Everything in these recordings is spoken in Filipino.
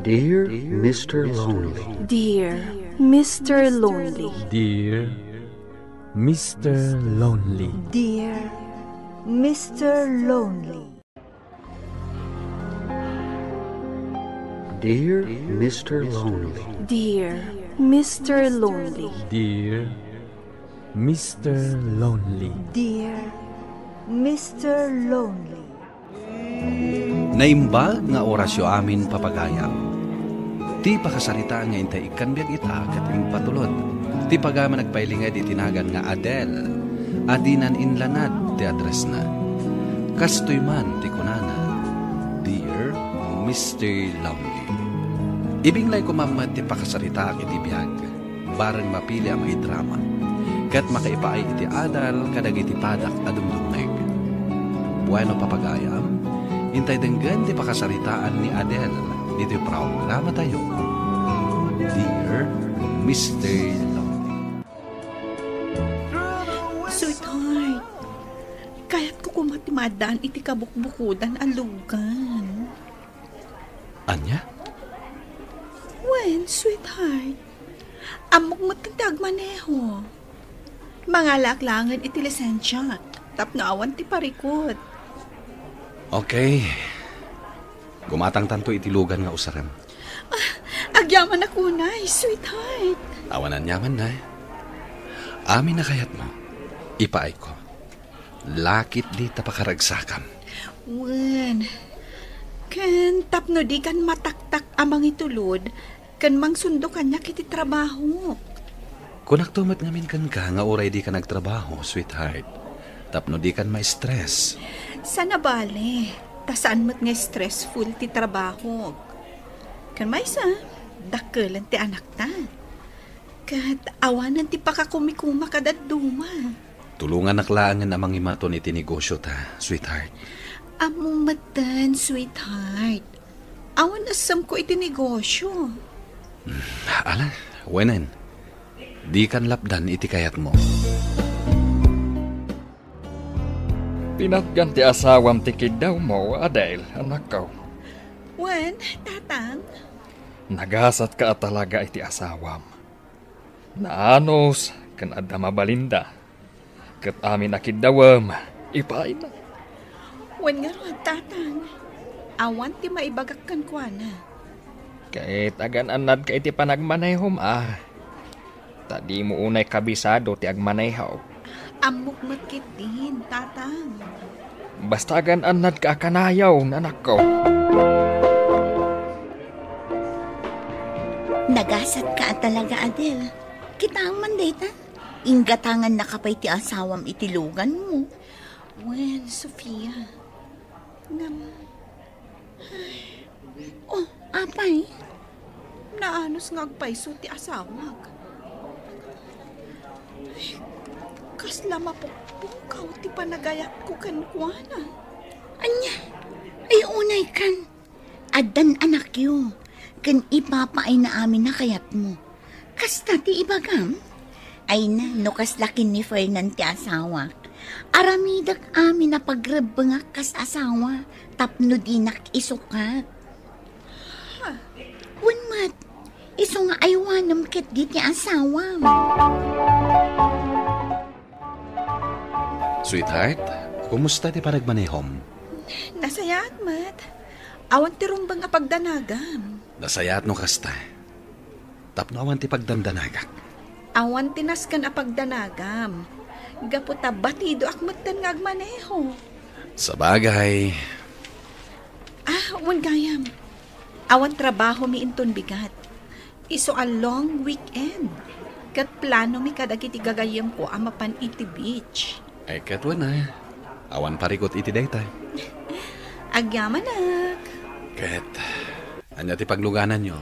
Dear Mr. Lonely. Dear Mr. Lonely. Dear Mr. Lonely. Dear Mr. Lonely. Dear Mr. Lonely. Dear Mr. Lonely. Dear Mr. Lonely. Dear Mr. Lonely. Naimbag nga orasyo amin papagayam. Ti pakasarita nga intay ikan biyag ita kating patulod. Ti pagama nagpailingay di tinagan nga Adele. Adinan inlanad ti address na. Kastoy man ti kunana. Dear Mr. Lonely. Ibinglay ko mamad ti pakasarita iti biyag. Barang mapili ang may drama. Kat makaipaay iti adal kadag iti padak adumdumeg. Bueno papagayam. Intay denggan ti pakasaritaan ni Adele. Dito yung programa tayo. Dear Mr. Lonely. Sweetheart, kaya't ko kumatimadaan iti kabukbukudan alugan. Anya? When, sweetheart, amok matagdag maneho. Mga laklangan iti lisensya, tapno awan ti parikot. Okay. Gumatang tanto itilugan nga usaran. Agyaman ako na, sweetheart. Awanan yaman na. Amin na kayat mo. Ipaay ko. Lakit di tapakaragsakam. Wen, kan tapno di kan mataktak amang itulod, kan mangsundo kanya kiti trabaho. Kunak tumat ngamin kan ka nga uray di ka nagtrabaho, sweetheart. Tapno di kan ma-stress. Sana bale. Tasaan mo't nga stressful ti trabaho. Kan may sa, dakelan ti anak ta. Kat awanan ti pakakumikuma kadad duma. Tulungan naklaan amang imaton iti negosyo ta, sweetheart. Among matan, sweetheart. Awan asam ko iti negosyo. Ala, wenen. Di kan lapdan iti kayat mo. Pinatgan ti asawam ti kidaw mo, Adele, anak ko. Wen, tatang? Nagasat ka talaga iti asawam. Naanos, kan adda mabalinda. Kat amin akidawam, ipain na. Wen nga ron, tatang. Awan ti maibagak kan kwa na. Kahit agan-anad ka iti panagmanayhom, Tadi mo unay kabisado ti agmanayhaw. Amok makitin, tatang. Basta agan-anad ka akanayaw, anak ko. Nagasat ka talaga, Adele. Kita ang mandata. Inggatangan na kapay ti asawam itilugan mo. Wen, Sofia. Oh, apay? Naanos nga agpaiso ti asawag. Kasla mapukpukaw ti panagayat ko kankwana. Anya, ay unay kan. Addan anak yo. Kan ipapaay na amin na kayat mo. Kasta ti ibagam. Ay na, no kaslakin ni Fernan ti asawa. Aramidak amin na pagrebengak kas asawa. Tapno dinak isukat. Unmat, iso nga aywanam ket di ti asawa. Sweetheart, kumusta ti panagmanehom? Nasayat, mat. Awan ti rumbang apagdanagam. Nasayat no kasta. Tapno awan ti pagdandanagak. Awan tinaskan apagdanagam. Gaputa batido akmatan nga agmaneho. Sa bagay. Awan gayam. Awan trabaho mi inton bigat. Iso a long weekend. Kat plano mi kadagiti gagayam ko amapan iti beach. Ay katwa na. Awan parikot iti daytay. Agyaman nak. Ket, anya ti pagluganan nyo?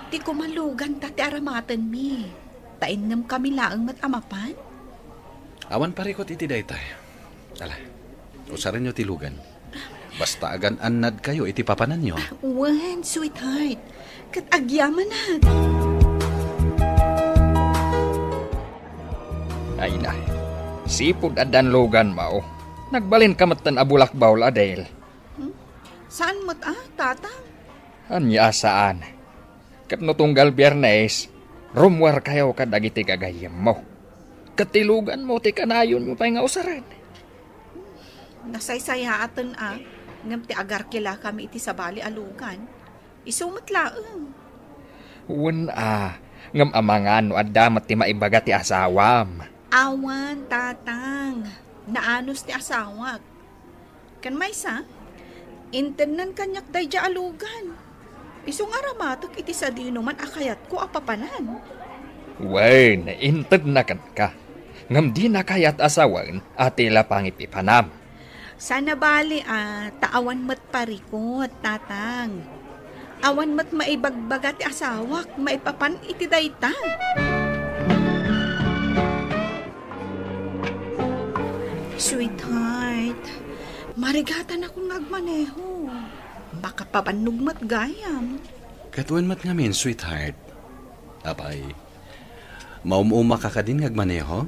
Ti kumalugan ta ti aramatan mi. Tainnam kami laang mat amapan. Awan parikot iti daytay. Ala, usaran nyo ti lugan. Basta agan anad kayo iti papanan nyo. Wen, sweetheart. Kat agyaman nak. Ay na, sipod adan logan mao. Nagbalin ka matan abulak bawl, Adele. Saan mo't tatang? Anya saan? Kat no tunggal Biyernes, rumwar kayo ka dagiti kagayam mo. Katilugan mo ti kanayon mo pa nga usaran. Nasaysayatan ngam ti agar kila kami iti sabali alugan. Isumat laeng. Wen ngam amangan no addamat ti maibaga ti asawam. Awan, tatang. Naanos ti asawag. Kan maysa, intenan kanyak day ja alugan. Isong aramatok iti sa dinuman akayat ko apapanan. Wen, inted na kan ka. Ngam di na kayat asawan at tila pangipipanam. Sana bali taawan mat parikot, tatang. Awan mat maibagbaga ti asawak, maipapan iti dayta. Sweetheart, marigatan akong nagmaneho. Baka pabannog mat gayam. Katuan mat ngamin, sweetheart. Apay, maumuma ka din ngagmaneho?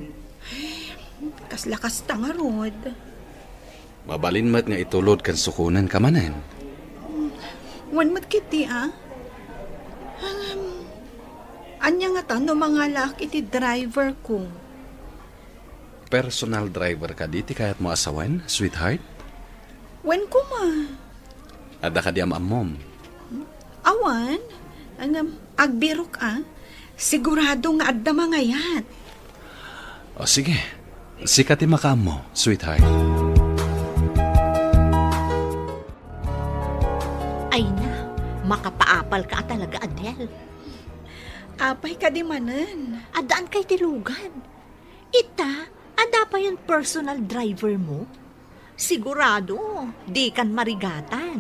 Kaslakas tanga rod. Mabalin mat nga itulod kan sukunan ka manen. Wan mat kiti anya nga no mga lak iti driver ko. Personal driver ka di, ti kayat mo asawan, sweetheart? Wen ko ma. Ada ka di amam. Awan, agbirok sigurado nga adda mangayat. O sige, sikati makaam mo, sweetheart. Ay na, makapaapal ka talaga, Adele. Apay ka di manen. Adaan kay tilugan. Ita, ada pa yung personal driver mo? Sigurado, di kan marigatan.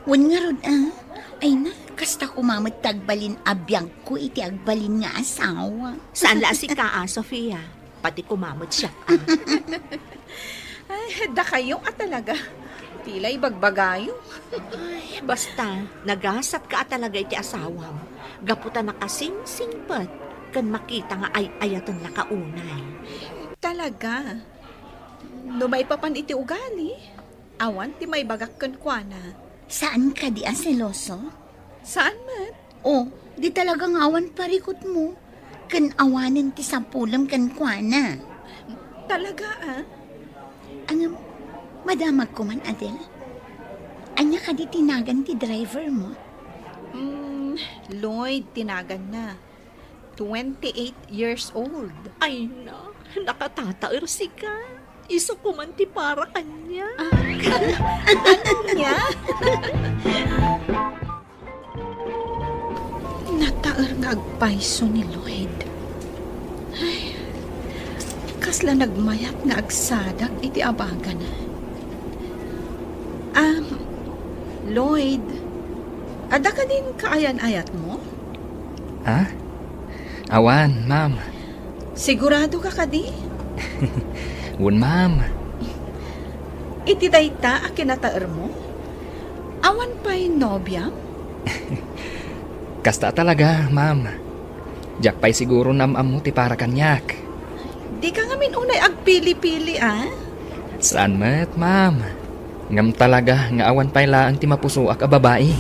Wan nga ron Ay na, kasta kumamit tagbalin abiyang ko iti agbalin nga asawa. Saan la si Kaa, Sofia? Pati kumamot siya. Ay, da kayo talaga. Tila'y bagbagayo. Ay, basta, nagasap ka talaga iti asawam. Gaputan na kasing-singpat. Kan makita nga ay ayatan na kaunay. Talaga. No may papan iti ugali. Awan ti may bagak kan kuana. Saan ka di seloso? Saan mat? Oh, di talagang awan parikot mo. Kan awanin ti sampulam kan kuana. Talaga Madamag ko man, Adele. Anya ka di tinagan ti driver mo? Lloyd, tinagan na. 28 years old. Ay na, nakatataer si ka. Iso ko man ti para kanya. Ano niya? Nataer nga agpaiso ni Lloyd. Ay, kasla nagmayat nga agsadag iti abaga na. Lloyd, ada ka din kaayan-ayat mo? Awan, ma'am. Sigurado ka di? Wen, ma'am. Iti dayta a kinataer mo? Awan pa'y nobya? Kasta talaga, ma'am. Jak pa'y siguro namam mo ti para kanyak. Di ka ngamin unay agpili-pili, Saan mat, ma'am? Ngam talaga nga awan pa'y laang ti mapusuak a babae.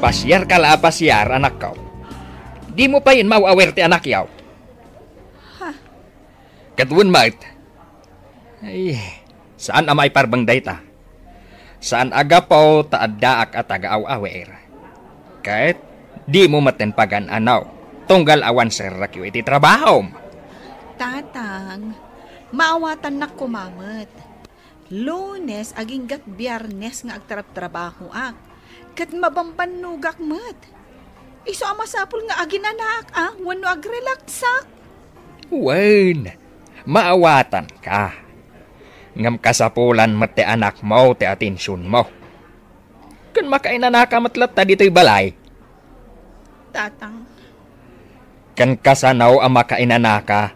Pasyar ka la pasyar, anak ko. Di mo pa yun mauawer ti anak yaw. Katun mat. Ay, saan amay parbang dayta? Saan aga po taaddaak at aga-aw-awer? Kahit di mo maten pagan anaw. Tunggal awan serrakyo iti trabaho. Tatang, maawatan na kumamot. Lunes aging gat Biyernes nga agtarap-trabaho ak. Kat mabambanugak mat. Iso amasapul nga aginanak wano agrelaksak. Wen, maawatan ka. Ngam kasapulan mat ti anak mo ti atensyon mo. Kun makainanaka matlat ta dito'y balay. Tatang. Kan kasanaw ang makainanaka,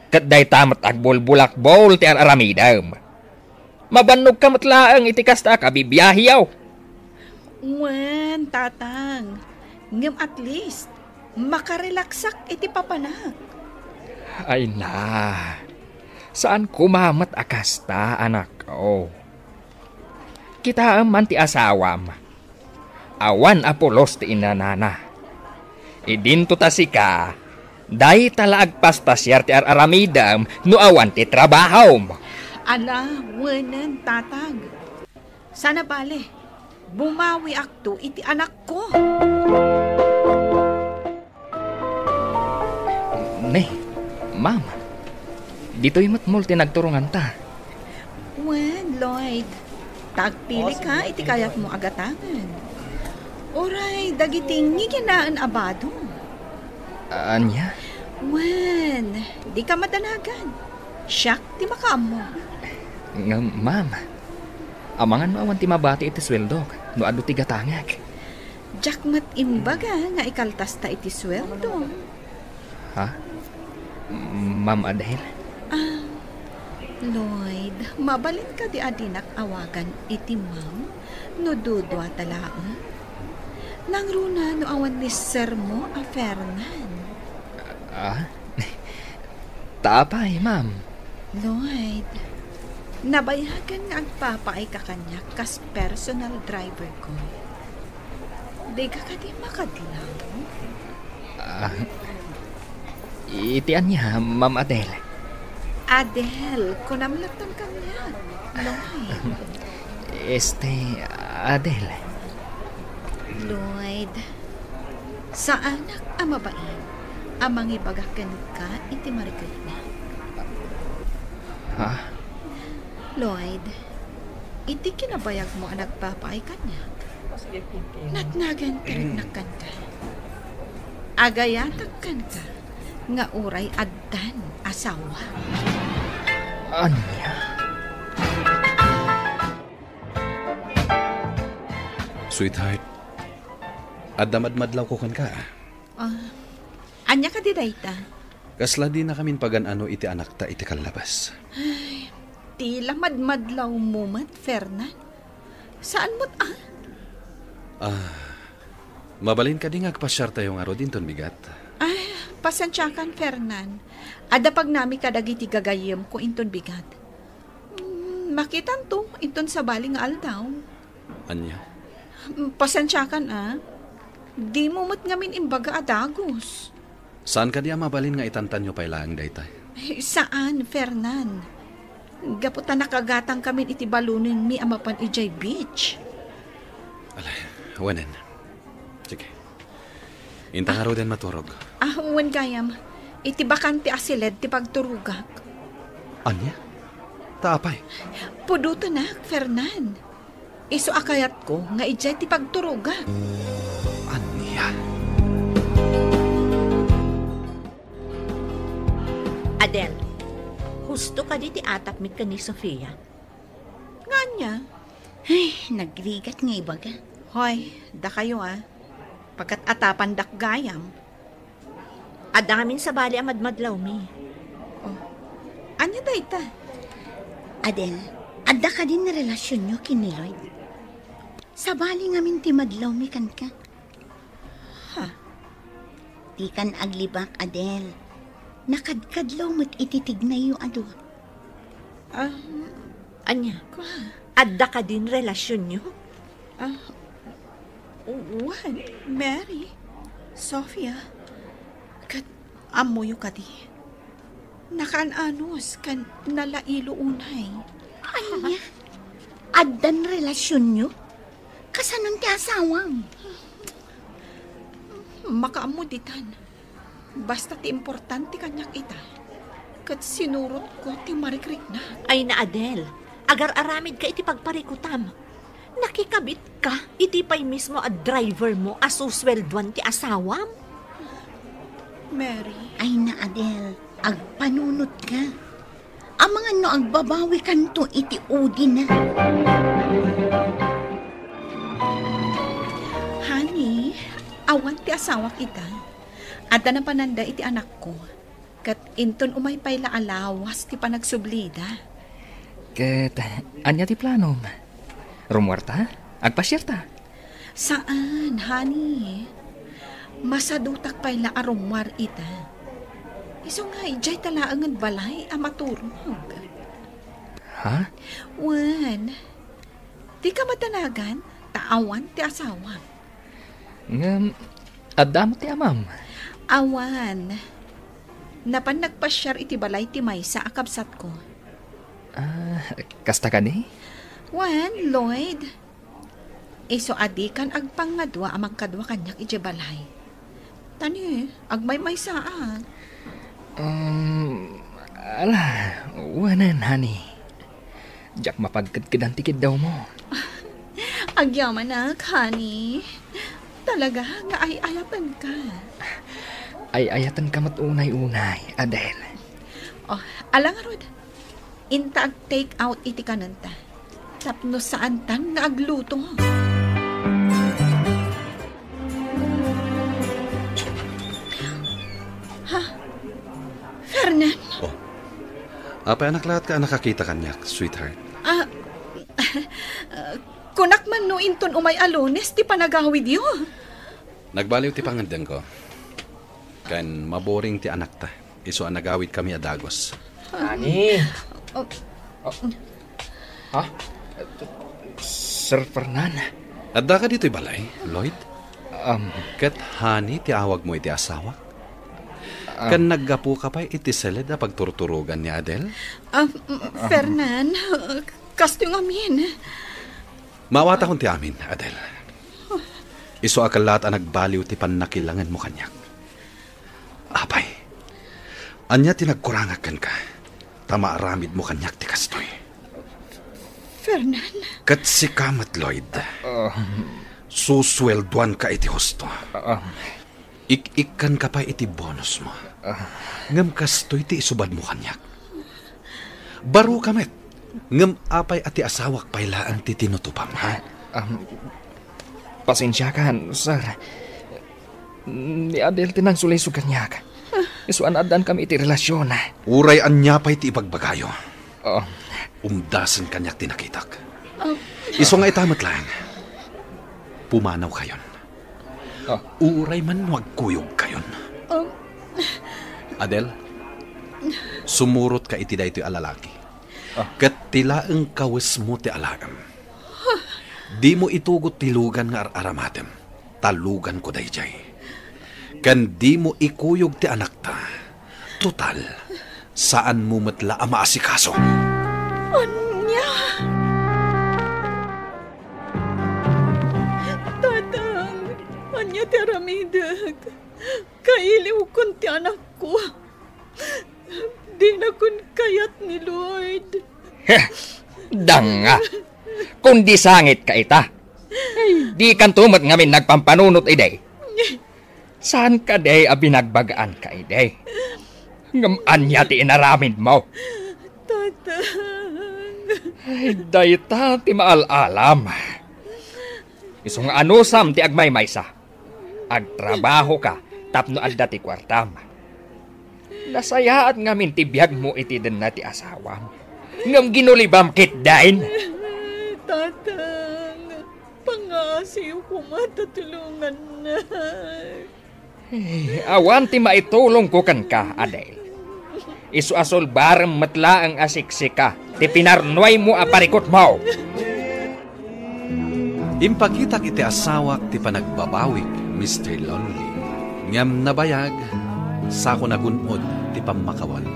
kat day tamat agbol-bulak-bol ti aramidam. Mabannog ka matlaang iti kasta ka bibiyahiyaw. Wen, tatang. Ngam at least, makarelaksak iti papanak. Ay na, saan kumamat akasta, anak ko? Kita man ti asawam. Awan apolos ti inanana. Idinto ta sika, dahi tala agpaspasyar ti araramidam no awan ti trabaho. Ala, wanan tatag. Sana bale, bumawi akto iti anak ko. Ne, ma'am. Dito'y matmul tinagturungan ta. Wen, Lloyd. Tagpili ka, iti kayat mo agatangan. Oray, dagiting ngiginaan abado. Anya? Wen, di ka madanagan. Siyak, ti makaam mo. Nga, ma'am. Amangan maawan ti mabati iti sweldo. No ado ti gatangag. Jakmat imbaga nga ikaltas ta iti sweldo. Ha? Ma'am Adele? Lloyd, mabalin ka di adinak awagan iti ma'am no dudwa talaan. Nang runa no awan ni sir mo a Fernan. Tapay, ma'am. Lloyd, nabayagan nga agpapaay ka kanya kas personal driver ko. Di ka di makadilaw. Itian niya, ma'am Adele. Adele, kunamlatan kanya. Lloyd. Adele. Lloyd, sa anak amabain, amang ibagakan ka iti marikina. Ha? Lloyd, iti kinabayag mo ang nagpapaay kanya. Natnagan karignakan ka. Agayatagkan ka, nga uray addan asawa. Anya? Sweetheart, addamadmadlaw ko kan ka. Anya ka di dayta? Kasla di na kamin pagan-ano iti anak ta iti kalabas. Ay, tila madmadlaw mo mat, Fernan. Saan mo't Mabalin ka di nga agpasyar tayo nga ro dinton bigat. Ay, pasensyakan, Fernan. Ada pag nami kadagiti gagayem ko inton bigat. Makitan to, inton sa baling aldaw. Anya? Pasensyakan, Di mo mat ngamin imbaga adagos. Saan ka di mabalin nga itantan nyo pailaang daytay? Saan, Fernan? Gaputan nakagatang kami iti balunin mi amapan ijay beach. Alay, wanen. Sige. Inta nga ro din maturog. Wan gayam. Iti bakante asiled ti pagturugak. Anya? Taapay. Puduto na, Fernan. Iso akayat ko nga ijay ti pagturugak. Anya? Adele, husto ka di ti atap mit ka ni Sofia. Nga niya? Ay, nagrigat nga ibaga. Hoy, da kayo Pagkat atapan dak gayam. Adamin sa bali amadmadlaw mi. Anya dayta? Adele, adda ka din na relasyon nyo kini Lloyd. Sa bali ngamin ti madlaw mi kan ka. Di kan aglibak, Adele. Nakadkadlaw mo't ititig na yung ado. Anya, adda ka din relasyon nyo? What? Mary? Sophia? Kat amoyo ka di. Nakaan-anos kan nalailo unay. Anya? Addan relasyon nyo? Kasanon ti asawang? Makaamuditan. Basta ti importante kanyak ita. Kat sinurot ko ti marikrik na. Ay na Adele, agar-aramid ka iti pagparikutam. Nakikabit ka, iti pa'y mismo a driver mo asuswelduan ti asawam. Mary. Ay na Adele, agpanunot ka. Ang mga no agbabawi kanto iti udi na. Honey, awan ti asawa kita. At na pananda iti anak ko. Kat inton umay pay laalawas ti panagsublida. Ket, anya ti planom? Rumuarta? Agpasyerta? Saan, honey? Masadutak pay la arumwar ita. Iso nga, ijay talaangan balay amaturog. Ha? Wan, Di ka matanagan, taawan ti asawa. Adda mo ti amam. Awan. Napan nagpasyar iti balay ti maysa akabsat ko. Kasta ka ni? Wan, Lloyd. Iso adi kan agpangadwa amang kadwa kanyak iti balay. Tani, agmay saan. Ala, wanan, honey. Diyak mapagkadkadan tikid daw mo. Agyaman na, honey. Talaga nga ay-ayatan ka. Ay-ayatan ka matunay-unay, Adele. Oh, alang arod. Inta ag-take out iti kananta. Tapno saan tan nga agluto. Ha? Fernan? Oh. Apay anak lahat ka nakakita kanyak, sweetheart. Kunak man no inton umay alones, ti panagawid yo. Nagbaliw ti pangandang ko. Kan maboring ti anak ta. Iso ang nagawid kami adagos. Ani? Ha? Sir Fernan? Adda ka dito'y balay, Lloyd? Kat hani ti awag mo iti asawa? Kan naggapu ka pa iti seled na pagturturugan ni Adele? Fernan, kasto yung amin. Mawata kong ti amin, Adele. Iso akalat ang nagbaliw ti panakilangan mo kanyak. Apay, anya tinagkurangakan ka. Tama aramid mo kanyak ti kastoy. Fernan? Kat si kamat, Lloyd. Suswelduan ka iti husto. Ik-ikan ka pa iti bonus mo. Ngam kastoy ti isubad mo kanyak. Baro kamet. Ngam apay ati asawak pailaan ti tinutupam, ha? Pasensya ka, sir. Ni Adele tinang sulisog kanyak. Isuan adan kami iti relasyon. Uray anya pa iti ipagbagayo. Umdasan kanyak tinakitak. Iso nga itamat lang. Pumanaw kayon. Uray man wagkuyog kayon. Adele, sumurot ka iti daytoy alalaki. Kat tila ang kawis mo ti alagam. Di mo itugot tilugan nga aramatem. Talugan ko dayjay. Kan di mo ikuyog ti anak ta. Total, saan mo matla ang maasikaso? Anya! Tatang, anya ti aramidag. Kailiw kun ti anak ko. Di na kun kayat ni Lloyd. Danga! Kundi sangit ka ita. Di kan tumot ngamin nagpampanunot iday. Saan ka day abinagbagaan ka iday? Ngaman niya ti inaramid mo. Tatang. Ay, dayta ti maalalam. Isong anusam ti agmay maysa. Agtrabaho ka, tapno adda ti kwartam. Nasayaan ngamin ti biyag mo iti den na ti asawam. Ngam ginulibam kit dain. Tatang, pangasiw ko matatulungan na. Awan ti maitulong ko kan ka, Adele. Isu asol barang matla ang asiksika, ti pinarnoy mo aparikot mo. Impakita iti asawak ti panagbabawik, Mr. Lonely. Ngam nabayag, sako nagunod ti pamakawan.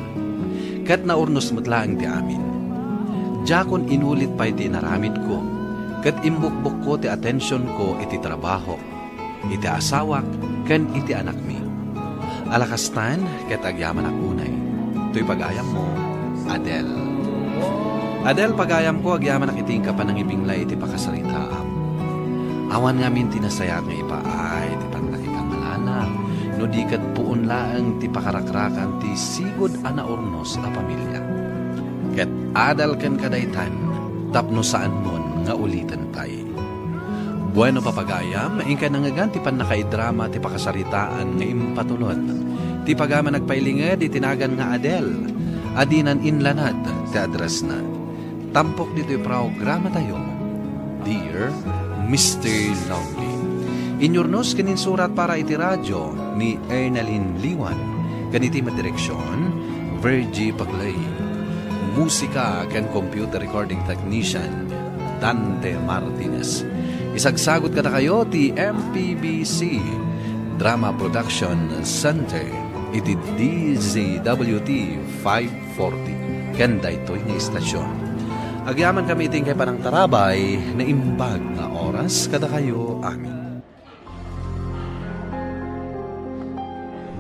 Kat naurnos matlaang ti amin. Jakon inulit pa iti naramid ko. Kat imbukbuk ko ti atensyon ko iti trabaho. Iti asawak, kan iti anak mi. Alakastan, kat agyaman akunay. To'y pagayam mo, Adele. Adele, pagayam ko, agyaman akiting ka pa ng ibinglay iti pakasaritaam. Awan ngamin tinasayat nga ipaay, ti panglakikang malana. No di kat puon laang ti pakarakrakan ti sigod ana ornos a pamilya. Ket adal ken kadaytan, tapno saan mon nga ulitan pay. Bueno papagayam, maingka nangagan ti panakaidrama ti pakasaritaan nga impatulod. Ti pagama nagpailinged itinagan nga Adele. Adinan inlanad ti address na. Tampok dito'y programa tayo. Dear Mr. Lonely. Inyornos kanin surat para iti radyo ni Ernalyn Liwan. Kaniti madireksyon, Virgie Paglay. Musika kan computer recording technician, Dante Martinez. Isagsagot kada kayo ti MPBC Drama Production Center iti DZWT 540 kanda ito'y nga istasyon. Agyaman kami iting kay panang tarabay na imbag na oras kada kayo amin.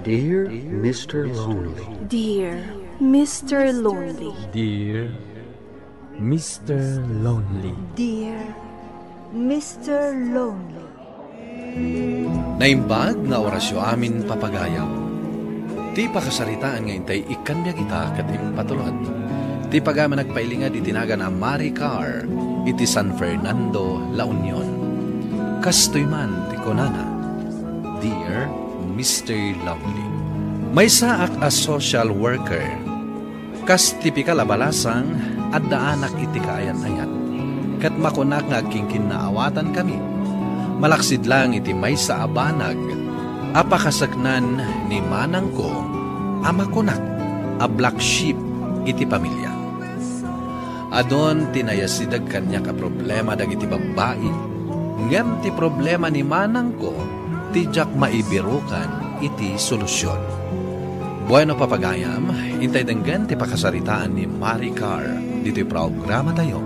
Dear Mr. Lonely. Dear Mr. Lonely. Dear Mr. Lonely. Dear Mr. Lonely. Naimbag nga orasyo amin papagayaw. Ti pakasaritaan nga intay ikanbyag ita kat impatulod. Ti pagama nagpailinga di tinagan a Maricar iti San Fernando, La Union. Kastoy man ti konana. Dear Mr. Lovely. May saak a social worker. Kas tipikal abalasang at daanak iti kaayan-ayat. Kat makunak nga kingkin na awatan kami. Malaksid lang iti may sa abanag. Apakasaknan ni manang ko amakunak a black sheep iti pamilya. Adon tinayasidag kanya ka problema dag iti babae. Ngem ti problema ni manang ko tijak maibirukan iti solusyon. Bueno papagayam, intay denggan ti pakasaritaan ni Maricar dito programa tayo.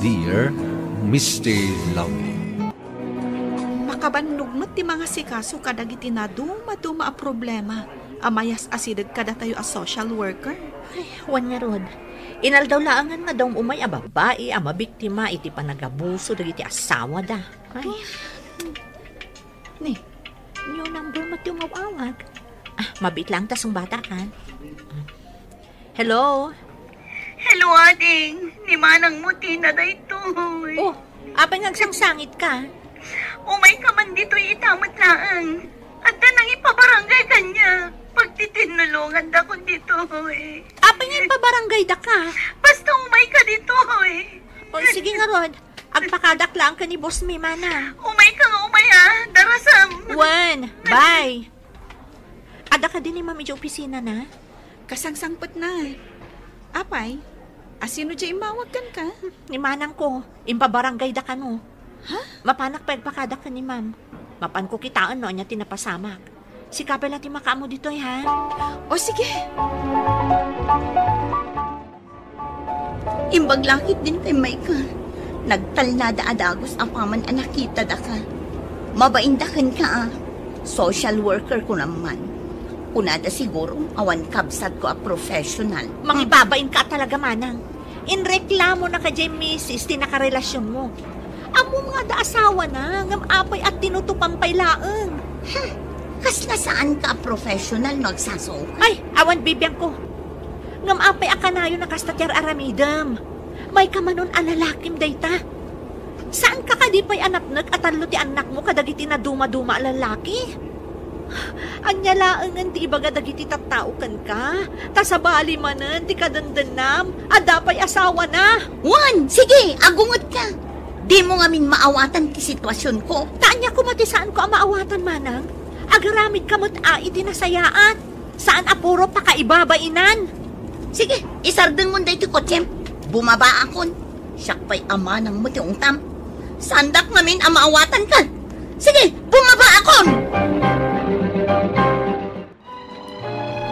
Dear Mr. Lonely. Makabanlugmat ti mga sikaso kadag iti na duma-duma a problema. Amayas asidag kada tayo a social worker. Ay, wan nga rod. Inaldaw laangan nga daw umay a babae, a mabiktima iti panagabuso dagiti asawa da. Ay. Ni, yung number mo ti umawawag. Mabit lang tasong bata kan. Hello? Hello, ading. Ni manang mo tina dayto. Oh, apay ngagsangsangit ka. Umay ka man dito itamat laang. At nang ipabarangay kanya. Pagtitinulungan da ko dito. Apay nga ipabarangay da ka. Basta umay ka dito. O sige nga Rod. Agpakadak lang ka ni Boss Mimana. Umay ka nga umay darasam. One, bye. Ada ka din ni Mami sa opisina na? Kasangsangpot na. Apay, asino dyan imawag ka? Ni manang ko, impabarangay da ka no. Ha? Mapanak pa agpakadak ka ni Ma'am. Mapan ko kitaan no, niya tinapasamak. Si Kapel natin makaamo dito ha? O sige. Imbag lakit din kay Micah. Nagtalnada adagos ang paman anakita da ka. Mabaindakan ka Social worker ko naman. Kunada siguro, awan kabsat ko a professional. Mangibabain ka talaga manang. Inreklamo na ka dyan, misis, tinakarelasyon mo. Amo nga da asawa na, ngam apay at tinutupampay laeng. Kas nasaan ka professional nagsaso? Ay, awan bibiyang ko. Ngam apay akanayo na kastatyer aramidam. May kamanon alalakim dayta. Saan ka kadipay anapnag at talo ti anak mo kadagiti na duma-duma lalaki? Anya laengan ti ibaga dagiti tattao kan ka. Tasabali manen ti kadandanam adapay asawa na. Juan, sige, agungot ka. Di mo ngamin maawatan ti sitwasyon ko. Taanya ko matisaan ko ang maawatan manang. Agaramid kamot iti nasayaat. Saan apuro pa kaibabainan? Sige, isardeng mo dahi ti kotsem. Bumaba akon. Siyak pa'y ama ng mo ti ungtam. Sandak namin ang maawatan ka. Sige, bumaba akon!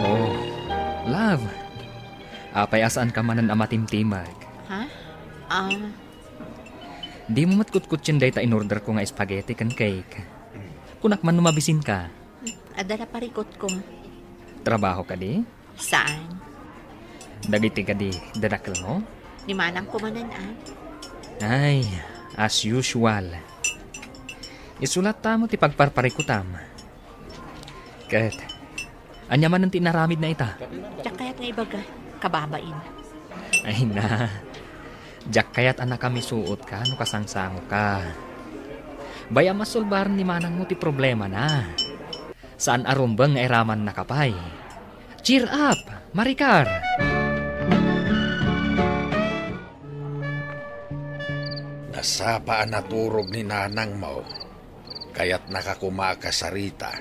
Oh, love. Apay asaan ka manan amatimtimag. Ha? Di mo matkutkutsin day ta in-order ko nga spaghetti kan cake. Kunak man numabisin ka. Adala parikot ko. Trabaho ka di? Saan? Dagiti ka di dadakil mo? Ni manang ko manan Ay, as usual. Isulat ta mo ti pagparparikutam. Kat, anya man ang tinaramid na ita. Diyak kayat nga ibaga, kababain. Ay na, diyak kayat anak kami suot ka, no kasangsango ka. Baya masulbaran ni manang mo ti problema na. Saan arumbang nga iraman na kapay. Cheer up, Maricar! Nasapaan naturog ni nanang mo, kaya't nakakumakasarita.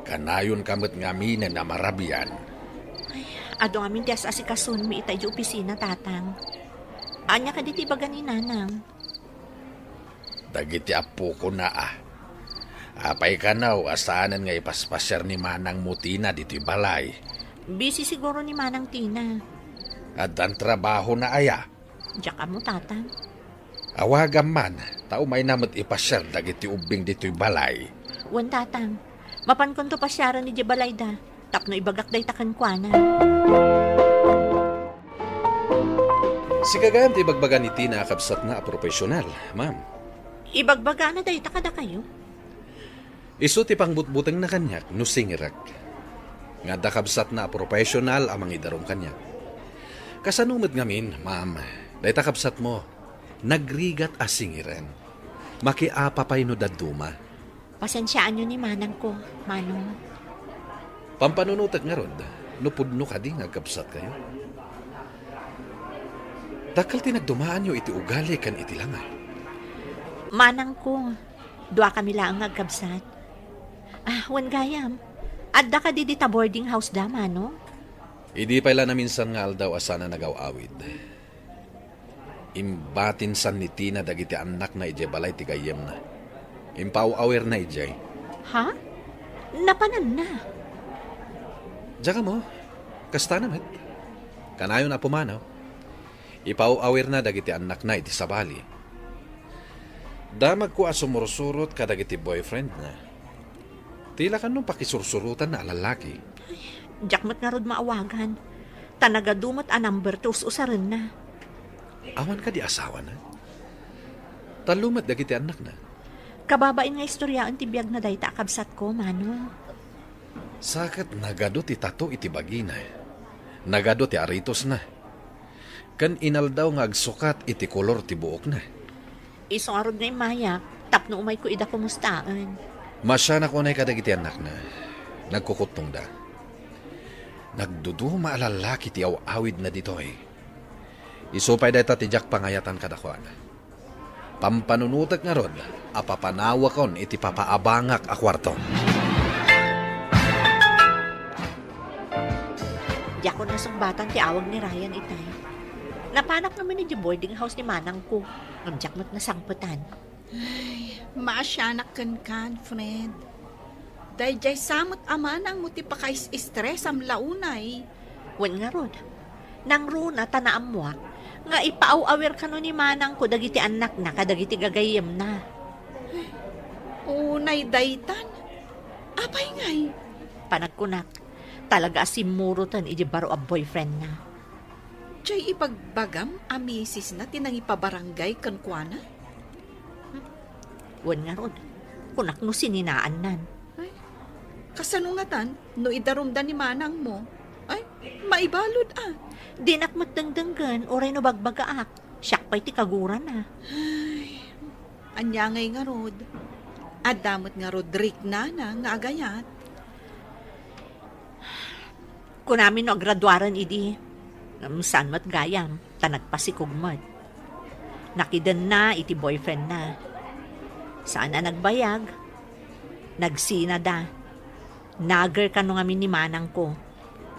Kanayon kamot ngamin na marabian. Ay, ado amin tias asikasun mi itay di opisina tatang. Anya ka diti baga ni nanang. Dagiti apo ko na Apay ka naw, asanan nga ipaspasyar ni Manang Mutina dito'y balay. Busy siguro ni Manang Tina. At ang trabaho na aya. Diyak mo, tatang. Awagan man, tao may namot ipasyar dagiti ubing dito'y balay. Wan, tatang. Mapan kon to pasyaran ni Jabalayda. Tapno ibagak day takan kuana. Si kagayam ti ibagbaga ni Tina kapsat na profesional, ma'am. Ibagbaga na day takada kayo. Isu ti pangbutbuteng na kanyak, no singirak. Nga dakabsat na profesional amang idarong kanyak. Kasanumad ngamin, ma'am, day takabsat mo, nagrigat asingiren. Makiapapay no daduma. Pasensyaan nyo ni Manang ko, Manong. Pampanunutak nga rod, no pudno ka di nga kapsat kayo. Dakal tinagdumaan nyo iti ugali kan iti langan. Manang ko, dua kami lang agkabsat. Wan gayam, adda ka di dita boarding house da, Manong? Idi pala na minsan nga aldaw asana nagaw-awid. Imbatin san ni Tina dagiti anak na ije balay ti gayem na. Impaw-awer na ije. Ha? Napanan na. Diyan ka mo, kasta naman. Kanayon na pumanaw. Ipaw-awer na dagiti anak na iti sabali. Damag ko asumursurot ka dagiti boyfriend na. Tila ka nung pakisursurutan na lalaki. Jakmat nga rod maawagan. Tanagadumot a number 2 usarin na. Awan ka di asawa na. Talumat dagiti anak na. Kababain nga istoryaan ti biyag na dayta kabsat ko, Manong. Sakat nagado ti tato iti bagina. Nagado ti aritos na. Kan inaldaw nga agsukat iti kolor ti buok na. Isong arod nga imayak, tapno umay ko ida kumustaan. Masya na kunay kadagiti anak na. Nagkukutong da. Nagduduma alalaki ti awid na ditoy. Isupay deta ti jak pangayatan kadakuan. Pampanunutak nga rod, apapanawa kon iti papaabangak a kwarto. Diyak ko nasumbatan ti awag ni Ryan itay. Napanak naman ni boarding house ni Manang ko. Ngam mat nasangputan. Ay, maasyanak kan, friend. Dahil jay samot amanang mo ti pakais-stress am launay. Wan nga rod. Nang runa tanaamuak, nga ipaaw-awer ka no ni Manang ko dagiti anak na kadagiti gagayem na. Unay daytan. Apay ngay. Panagkunak, talaga asimurutan iji baro a boyfriend na. Jay ipagbagam a misis na tinang ipabarangay kan kuana? Wan nga rod. Kunak no sininaan nan. Ay, kasanungatan, no idarumdan ni Manang mo. Ay, maibalod Dinakmat dangdanggan, oray no bagbagaak. Siyak pa'y ti kaguran na. Ay, anyangay nga rod. Adamot nga Rodrick na nga agayat. Kunamin no agraduaran idi. Saan mat gayam, tanagpasikog mat. Nakidan na iti boyfriend na. Saan na nagbayag? Nagsina da. Nager ka nung amin ni Manang ko.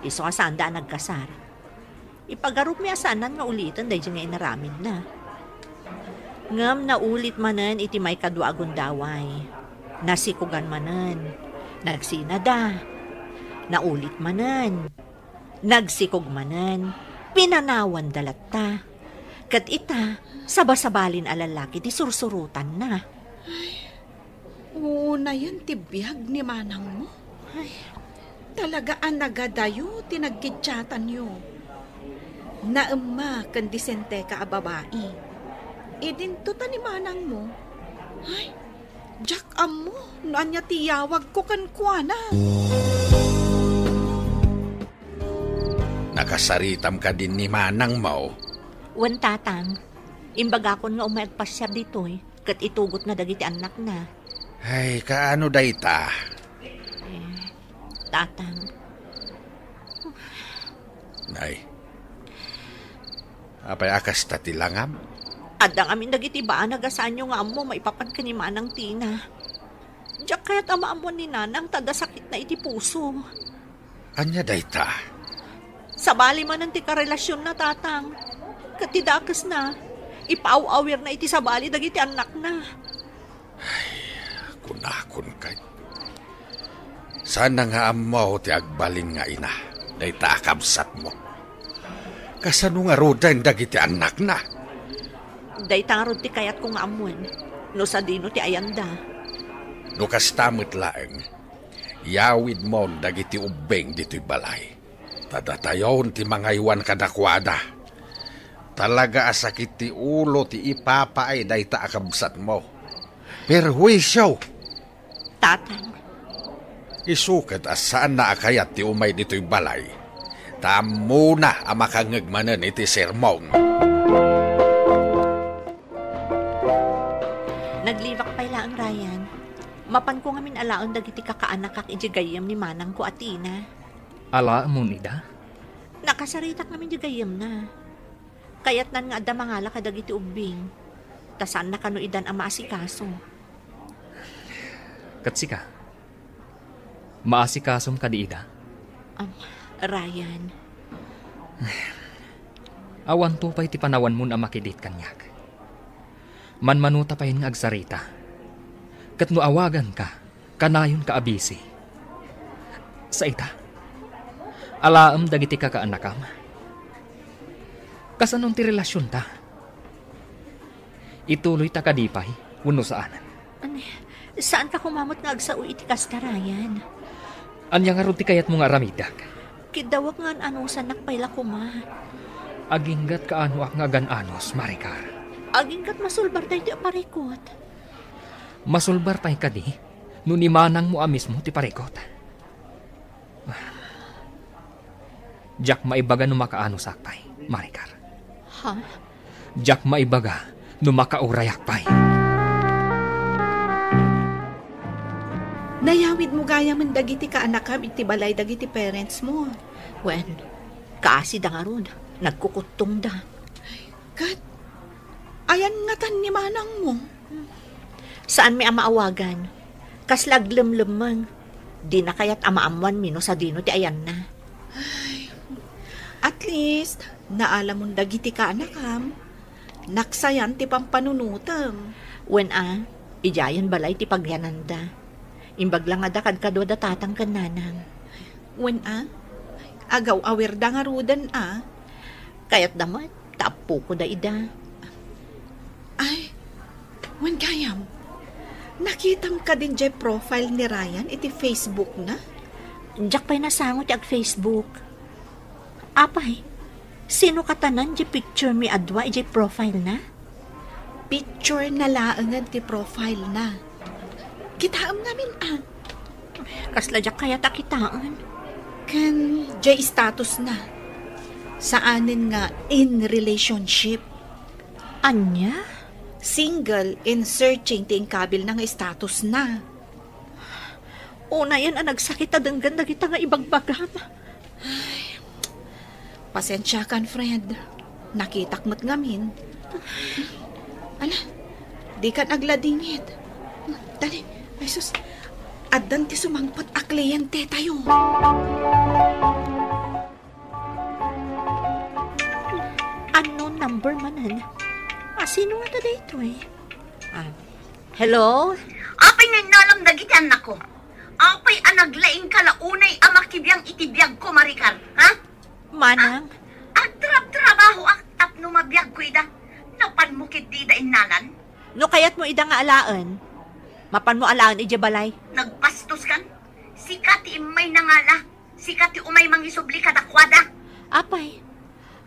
Iso ka saan da nagkasar. Ipagarup mi asanan nga ulitan dahil nga inaramid na. Ngam na ulit manan iti may kadwa agundaway. Nasikugan manan. Nagsina da. Naulit manan. Nagsikog manan. Pinanawan dalatta. Kat ita, sabasabalin alalaki ti sursurutan na. Ay, una yun tibiyag ni Manang mo. Ay, talagaan nagadayo, tinagkidyatan nyo. Naema kan disente ka a babae. Idinto ta ni Manang mo. Ay, Jack amo, naanya tiyawag ko kan kuana. Nakasaritam ka din ni Manang mo. Wan tatang, imbaga kon nga umayagpasyar ditoy, kat itugot na dagiti anak na. Ay, kaano dayta? Tatang. Nay, apay akas tatilangam? Adang amin dagiti ba nagasaan nyo nga amo maipapan ka ni Manang Tina. Diyak kaya't amaamon ni Nanang tada sakit na iti puso. Anya dayta? Sabali man ang tika relasyon na tatang. Katidakas na. Ipaaw-awir na iti sabali dagiti anak na. Kunakon kay. Sana nga amaw ti agbalin nga ina. Dayta akabsat mo. Kasano nga rodan dagiti anak na. Dayta nga rod ti kayat kong amuan. No sa dino ti ayanda. No kastamit laeng. Yawid mo dagiti ubeng dito'y balay. Tadatayon ti mga iwan kadakwada. Talaga asakit ti ulo ti ipapaay dayta akabsat mo. Perwisyo. Tatang. Isukat asaan na akayat ti umay dito'y balay. Tamo na ang makangagmanan iti sermon. Naglibak pa ila ang Ryan. Mapan ko ngamin alaon dagiti kakaanak kak ijigayam ni manang ko atina. Ala mo nida? Nakasaritak namin ijigayam na. Kayat nan nga adda mangala kadagiti ubing. Tasan na kano idan ang maasikaso. Katsika. Maasikasom ka di ida? Ryan. Awan to pa'y ti panawan mo na makidit kanyak. Manmanuta pa yun nga agsarita. Kat no awagan ka, kanayon ka abisi. Sa ita, alaam dagiti ka kaanakam. Kasanong ti relasyon ta? Ituloy ta kadipay, uno saanan. Saan ka kumamot nga agsao iti kastarayan? Anya nga ron ti kayat mo nga ramidak. Kidawag nga anusan nakpaila kuma. Aginggat ka ano ak nga gananos, Maricar. Aginggat masulbar tayo ti aparikot. Masulbar pa'y ka di, no ni manang mo amis mo ti parikot. Jack maibaga no makaano sakpay, Maricar. Ha? Jack maibaga no makaurayak pa'y. Nayawid mo gaya man dagiti ka anakam iti balay dagiti parents mo. Wen, kaasi da nga ron. Nagkukutong da. Kat, ayan nga tan ni manang mo. Saan may amaawagan? Kaslag lemlemang. Di na kayat amaamuan mino sa dino ti ayan na. Ay, at least, naalam mong dagiti ka anakam. Naksayan ti pampanunutam. Wen ijayan balay ti pagyananda. Imbag lang adakad kadwa da tatang kananang. Wen agaw awir da nga rudan Kayat damat, tapo ko da ida. Ay, wen kayam. Nakitam ka din jay profile ni Ryan iti Facebook na? Diyak pa'y nasangot ag Facebook. Apay, sino katanan jay picture mi adwa jay profile na? Picture na laangan ti profile na. Kitaam namin Kasla diyak kaya takitaan. Kan jay status na. Saanin nga in relationship. Anya? Single in searching ting kabil na nga status na. Una yan ang nagsakit adanggan na kita nga ibagbagam. Ay, pasensya kan, friend. Nakitak mo't ngamin. Ala, di ka nagladingit. Dali, ay sus, adan ti sumangpot a kliyente tayo. Unknown number manan. Sino nga na dito Hello? Apay na inalam dagiti anak ko. Apay anaglaing kalaunay amakibiyang itibiyag ko, Maricar. Ha? Manang? Agtrab-trabaho ak tapno mabiyag ko ida. Napan mo kit di da inalan. No kayat mo ida nga alaan. Mapan mo alaan ija balay. Nagpastos kan? Sikati imay nangala. Sikati umay mangisubli kadakwada. Apay,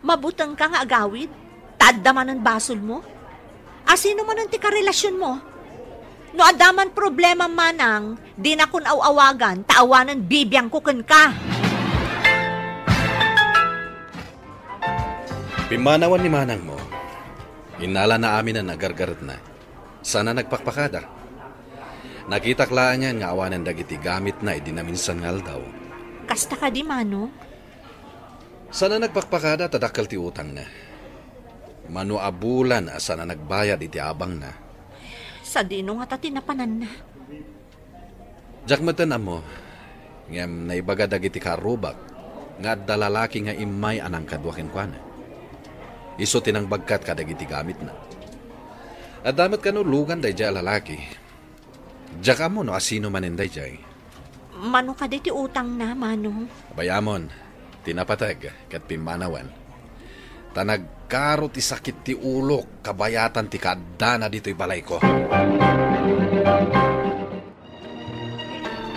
mabutang ka nga agawid. Tadda man ang basol mo? Sino man ang tika relasyon mo? No adaman problema manang, di na kun awagan, taawanan bibiyang kuken ka. Pimanawan ni manang mo. Inala na amin na nagargarat na. Sana nagpakpakada. Nakitaklaan niyan nga awanan dagiti gamit na idinaminsan ngal daw. Kasta ka di mano? Sana nagpakpakada tadakal ti utang na. Mano abulan sana nagbayad iti abang na. Sa dino nga tati napanan na. Jakmatan mo, ngem naibaga dagiti karubak, nga dalalaki nga imay anang kadwakin kwa na. Iso tinangbagkat kadagiti gamit na. At damat ka no lugan day jay lalaki. Diya mo no asino maninday jay. Mano ka di ti utang na, Manong? Bayamon, tinapatag kat pimanawan. Tanagkaro ti sakit ti ulo, kabayatan ti kadana dito'y balay ko.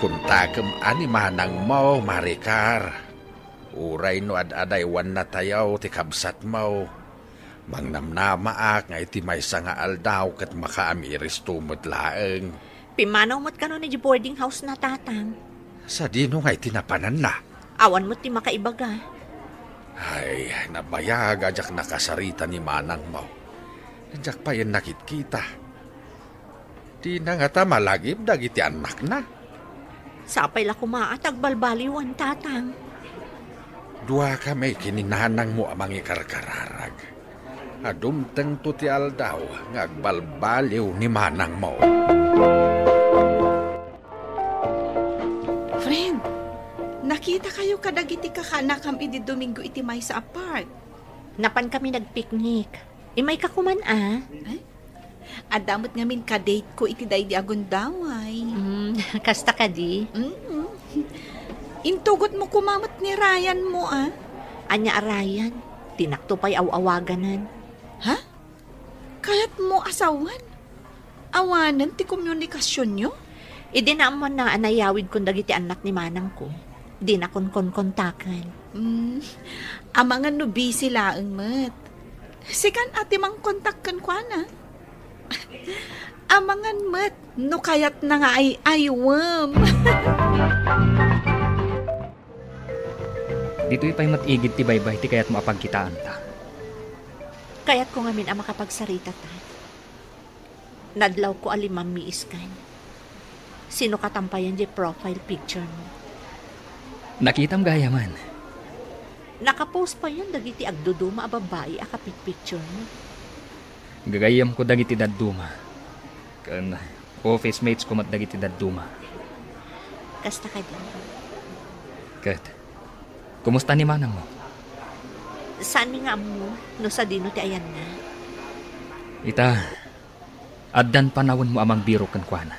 Kuntakem ani manang mo, Maricar. Uray no ad-aday wan na tayaw ti kabsat mo. Mangnamnamaak nga iti may nga aldaw kat makaamiris tumod laeng. Pimanaw mo't ka no ni boarding house na, Tatang. Sa dino nga itinapanan na. Awan mo't ti makaibaga. Ay, nabayag ajak nakasarita ni manang mo. Ajak pa yan nakit-kita. Di na nga ta malagib dagiti anak na. Sapay la kumaatag balbaliwan, Tatang. Dua kami kininanang mo amang ikarkararag. Adumteng to ti aldaw ngagbalbaliw ni manang mo. Friend, nakita kayo kadagiti kakanakam iti Domingo iti may sa apart. Napan kami nagpiknik. Imay ka kuman, ah? Adamot ngamin ka-date ko iti day di agundaway. Kasta ka di? Intugot mo kumamot ni Ryan mo, ah? Anya Ryan, tinakto pa'y awawaganan. Ha? Kaya't mo asawan? Awanan ti komunikasyon nyo? Idi naman na anayawid kong dagiti anak ni manang ko. Di na kon kontakan. Amangan no busy laeng met. Sikan ati mang kontakkan kwa na. Amangan met, no kayat na nga ay aywam. Dito'y pa'y matigid ti baybay ti kaya't maapagkitaan ta. Kaya't ko ngamin ang makapagsarita ta. Nadlaw ko alimang miiskan. Sino katampayan di profile picture mo? Nakitam gaya man. Nakapost pa yan dagiti agduduma a babae a kapit picture mo. Gagayam ko dagiti dadduma. Kan office mates ko mat dagiti dadduma. Kasta ka din. Kat, kumusta ni manang mo? Saan mi nga mo no sa dino ti ayan na? Ita, addan panawon mo amang biro kan kuana.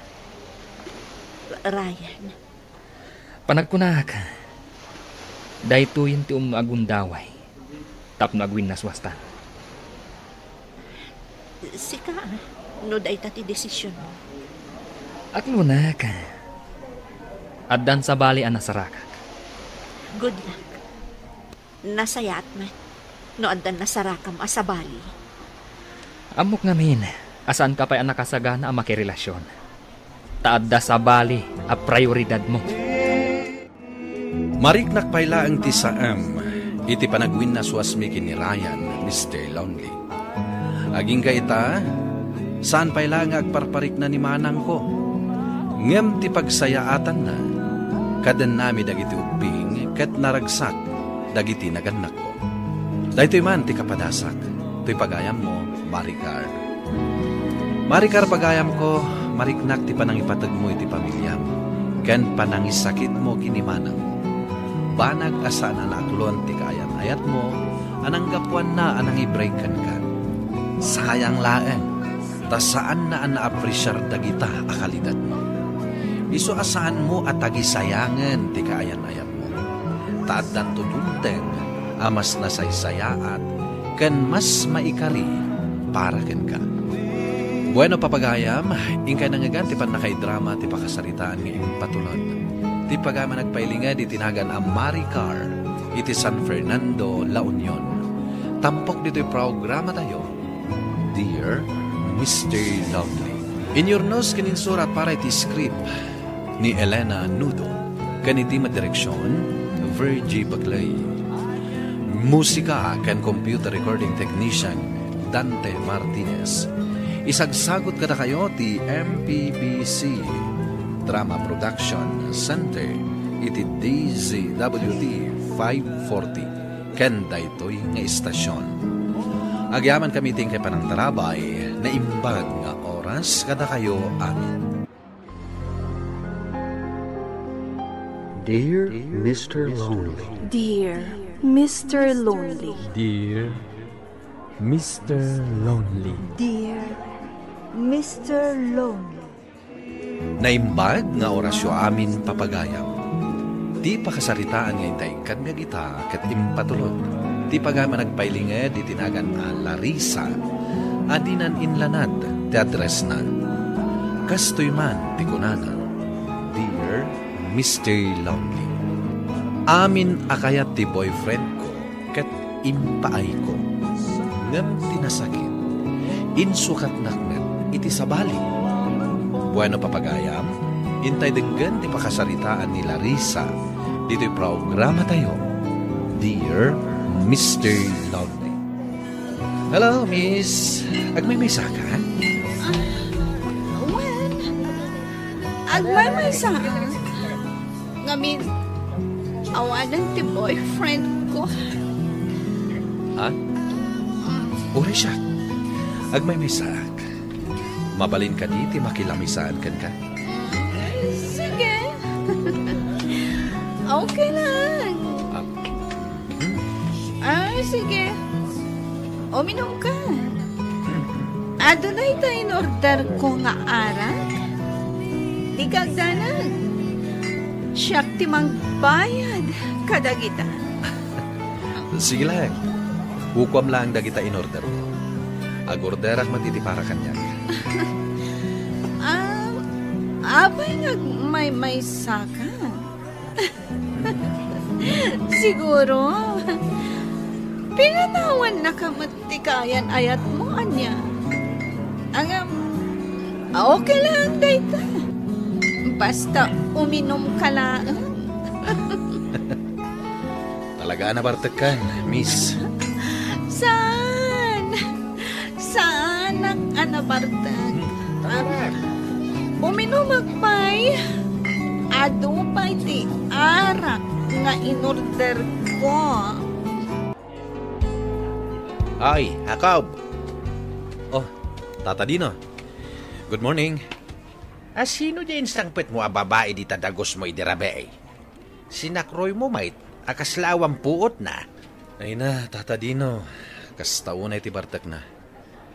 Ryan. Panagkunak. Dahito yun ti agundaway. Tapno agwin na swasta. Sika, no day tati desisyon mo. At lunak. Addan sa bali ang nasarakak. Good luck. Nasaya at man. No addan nasarakam asabali. Amok ngamin, asaan ka pa'y nakasagana ang makirelasyon. Taadda sa bali a prioridad mo. Mariknak payla ang ti saam, iti panagwin na suasmi kini Ryan, Mr. Lonely. Aging kaita, saan payla nga agparparik na ni manang ko? Ngem ti pagsayaatan na, kadan nami dagiti ubing, kat naragsak, dagiti naganak ko. Dahito'y man ti kapadasak, to'y pagayam mo, Maricar. Maricar pagayam ko, mariknak ti panangipatag mo iti pamilyam, ken panangisakit mo kinimanang. Banag asaan anaklon ti kaayat-ayat mo, ananggapuan na anang i-breakan ka. Sayang laeng, ta saan na ana-apresyar dagita akalidad mo. Iso asaan mo at tagisayangan ti kaayan-ayat mo. Taaddan tudunteng, amas nasaysayaat, ken mas maikari para ken ka. Bueno papagayam, ingkay nangagan ti panakay-drama ti pakasaritaan nga impatulod. Ti pagama nagpailinga di tinagan ang Maricar, iti San Fernando, La Union. Tampok dito'y programa tayo, Dear Mr. Lonely. In your nose kininsurat para iti script ni Elena Nudo, kaniti madireksyon, Virgie Baclay. Musika kan computer recording technician, Dante Martinez. Isagsagot kada kayo ti MPBC Drama Production Center iti DZWD 540 ken daytoy nga istasyon. Agyaman kami ting kay panangtarabay na imbag nga oras kada kayo amin. Dear Mr. Lonely. Dear Mr. Lonely. Dear Mr. Lonely. Dear Mr. Lonely. Naimbag nga orasyo amin papagayaw. Di pakasaritaan ngayon tayo kanmiyag ita kat impatulod. Di pagama nagpailinged itinagan nga Larissa. Adinan inlanad ti address na. Kastoy man ti kunana. Dear Mr. Lonely. Amin akayat ti boyfriend ko kat impaay ko. Ngam tinasakit. Insukat nakmet iti sabali. Bueno papagayam, intay denggan ti pakasaritaan ni Larissa dito'y programa tayo. Dear Mr. Lonely. Hello, Miss. Agmay-maysa ka? Well, agmay-maysa. Ngamin, awanan ti boyfriend ko. Ha? Uri siya. Agmay-maysa. Mabalin ka diti, makilamisaan kan ka. Sige. Okay lang. Sige. Uminom ka. Adunay tayo in order ko nga arak. Di kagdanag. Siyak ti magbayad kadagita. Sige lang. Hukwam lang dagita in order mo. Agorderak matitipara kanya. Abay nga may saka. Siguro. Pinanawan na kamatikayan ayat mo, anya. Okay lang, dayta. Basta uminom ka lang. Talaga na bartekan, Miss. Saan ang anabartag? Uminom magpay. Ado pa iti arak nga inorder ko. Ay, Jacob. Oh, Tata Dino. Good morning. Sino din sangpet mo a babae di tadagos mo idirabe? Sinakroy mo mait, akaslawang puot na. Ay na, Tata Dino. Kastaunay ti bartak na.